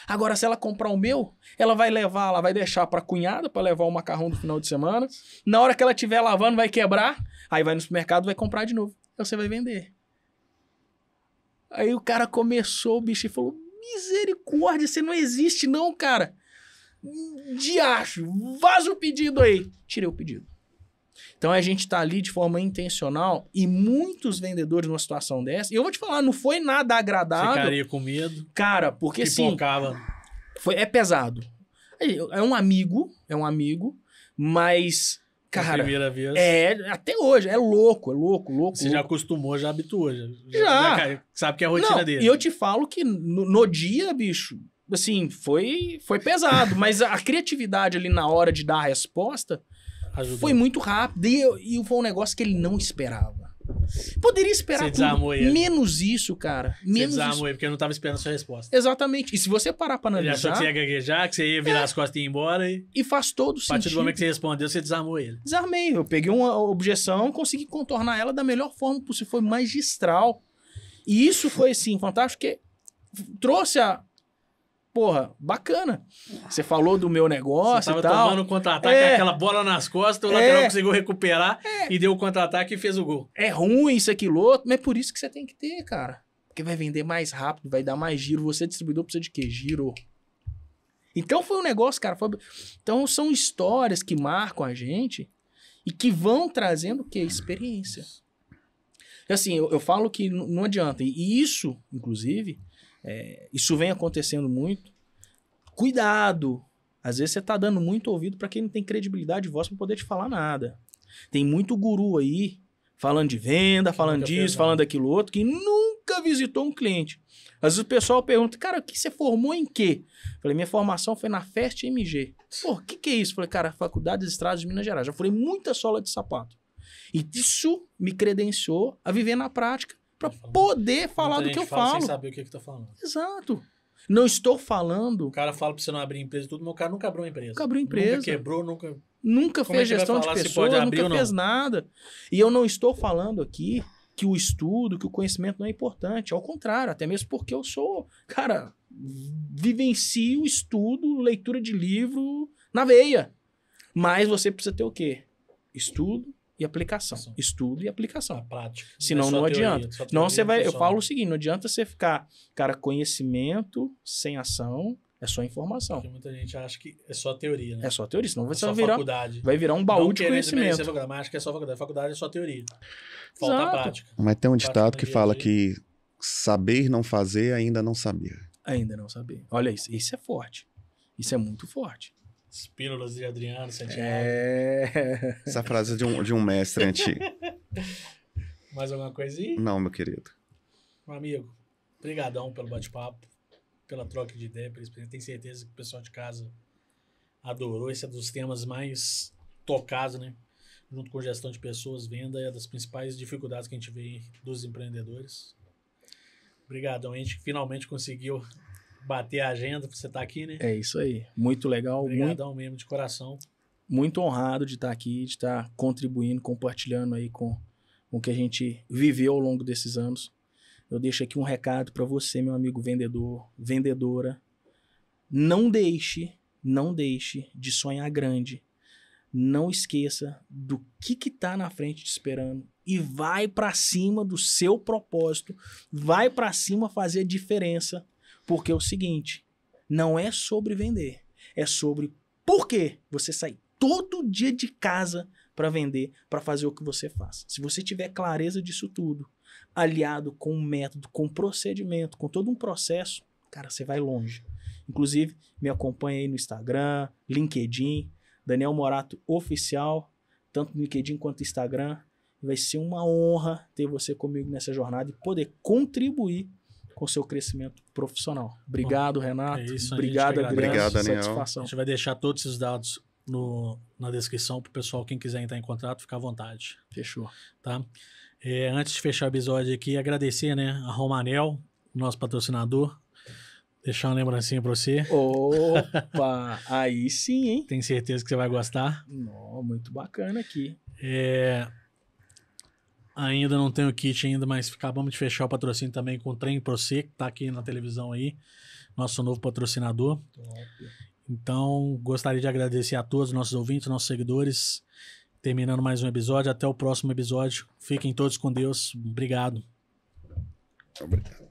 Agora, se ela comprar o meu, ela vai levar, ela vai deixar pra cunhada pra levar o macarrão do final de semana. Na hora que ela estiver lavando, vai quebrar. Aí vai no supermercado, vai comprar de novo. Aí você vai vender. Aí o cara começou, o bicho, e falou, misericórdia, você não existe não, cara. Diacho, vaza o pedido aí. Tirei o pedido. Então a gente tá ali de forma intencional e muitos vendedores numa situação dessa, e eu vou te falar, não foi nada agradável. Ficaria com medo. Cara, porque assim, é pesado. É um amigo, mas, cara, primeira vez. Até hoje, é louco. Você já acostumou, já habituou, já sabe que é a rotina dele. E eu te falo que no dia, bicho, assim, foi pesado, mas a criatividade ali na hora de dar a resposta ajudou. Foi muito rápido e foi um negócio que ele não esperava. Poderia esperar menos isso, cara. Você desarmou ele, porque eu não tava esperando a sua resposta. Exatamente. E se você parar pra analisar... Ele achou que você ia gaguejar, que você ia virar as costas e ir embora. E faz todo sentido. A partir do momento que você respondeu, você desarmou ele. Desarmei. Eu peguei uma objeção, consegui contornar ela da melhor forma possível. Foi magistral. E isso foi, assim, fantástico, porque trouxe a... Porra, bacana. Você falou do meu negócio e tal. Você tava tomando um contra-ataque, aquela bola nas costas, o lateral conseguiu recuperar e deu o contra-ataque e fez o gol. É ruim isso, aquilo, outro, mas é por isso que você tem que ter, cara. Porque vai vender mais rápido, vai dar mais giro. Você, distribuidor, precisa de quê? Giro. Então foi um negócio, cara. Então são histórias que marcam a gente e que vão trazendo o quê? Experiência. Assim, eu falo que não adianta. E isso, inclusive... isso vem acontecendo muito. Cuidado. Às vezes você tá dando muito ouvido para quem não tem credibilidade de voz para poder te falar nada. Tem muito guru aí falando de venda, falando disso, falando daquilo outro, que nunca visitou um cliente. Às vezes o pessoal pergunta, cara, o que você formou em quê? Eu falei, minha formação foi na Fest MG. Pô, o que é isso? Eu falei, cara, Faculdade das Estradas de Minas Gerais. Já furei muita sola de sapato. E isso me credenciou a viver na prática. Pra poder falar do que eu falo. Sem saber o que tá falando. Exato. Não estou falando... O cara fala pra você não abrir empresa e tudo, mas o cara nunca abriu uma empresa. Nunca abriu empresa. Nunca quebrou, Nunca fez gestão de pessoas, nunca fez nada. E eu não estou falando aqui que o estudo, que o conhecimento não é importante. Ao contrário, até mesmo porque eu sou... Cara, vivencio estudo, leitura de livro na veia. Mas você precisa ter o quê? Estudo e aplicação. Estudo e aplicação. A prática. Senão não adianta. Não, você vai. Eu falo o seguinte: não adianta você ficar, cara, conhecimento sem ação é só informação. Porque muita gente acha que é só teoria, né? É só teoria, senão você faculdade. Vai virar um baú de conhecimento. Mas acho que é só faculdade. Faculdade é só teoria. Falta a prática. Mas tem um ditado que fala que saber não fazer ainda não saber. Ainda não saber. Olha isso. Isso é forte. Isso é muito forte. As pílulas de Adriano Santiago. Essa frase é de um mestre antigo. Mais alguma coisinha? Não, meu querido. Meu amigo, brigadão pelo bate-papo, pela troca de ideia, pela experiência. Tenho certeza que o pessoal de casa adorou. Esse é dos temas mais tocados, né? Junto com gestão de pessoas, venda, é das principais dificuldades que a gente vê dos empreendedores. Obrigadão, a gente finalmente conseguiu bater a agenda pra você estar aqui, né? É isso aí. Muito legal. Obrigadão mesmo, de coração. Muito honrado de estar aqui, de estar contribuindo, compartilhando aí com o que a gente viveu ao longo desses anos. Eu deixo aqui um recado para você, meu amigo vendedor, vendedora. Não deixe de sonhar grande. Não esqueça do que tá na frente te esperando e vai para cima do seu propósito. Vai para cima fazer a diferença. Porque é o seguinte, não é sobre vender, é sobre por que você sai todo dia de casa para vender, para fazer o que você faz. Se você tiver clareza disso tudo, aliado com um método, com um procedimento, com todo um processo, cara, você vai longe. Inclusive, me acompanha aí no Instagram, LinkedIn, Daniel Morato Oficial, tanto no LinkedIn quanto no Instagram. Vai ser uma honra ter você comigo nessa jornada e poder contribuir com o seu crescimento profissional. Obrigado, Renato. É isso, obrigado, Adriano. Obrigado, Daniel. Satisfação. A gente vai deixar todos esses dados na descrição para o pessoal, quem quiser entrar em contato, ficar à vontade. Fechou. Tá? Antes de fechar o episódio aqui, agradecer, né, a Romanel, nosso patrocinador. Deixar uma lembrancinha para você. Opa! Aí sim, hein? Tenho certeza que você vai gostar. Muito bacana aqui. Ainda não tenho o kit ainda, mas acabamos de fechar o patrocínio também com o Trem Pro C, que tá aqui na televisão aí. Nosso novo patrocinador. Então, gostaria de agradecer a todos os nossos ouvintes, nossos seguidores. Terminando mais um episódio. Até o próximo episódio. Fiquem todos com Deus. Obrigado. Obrigado.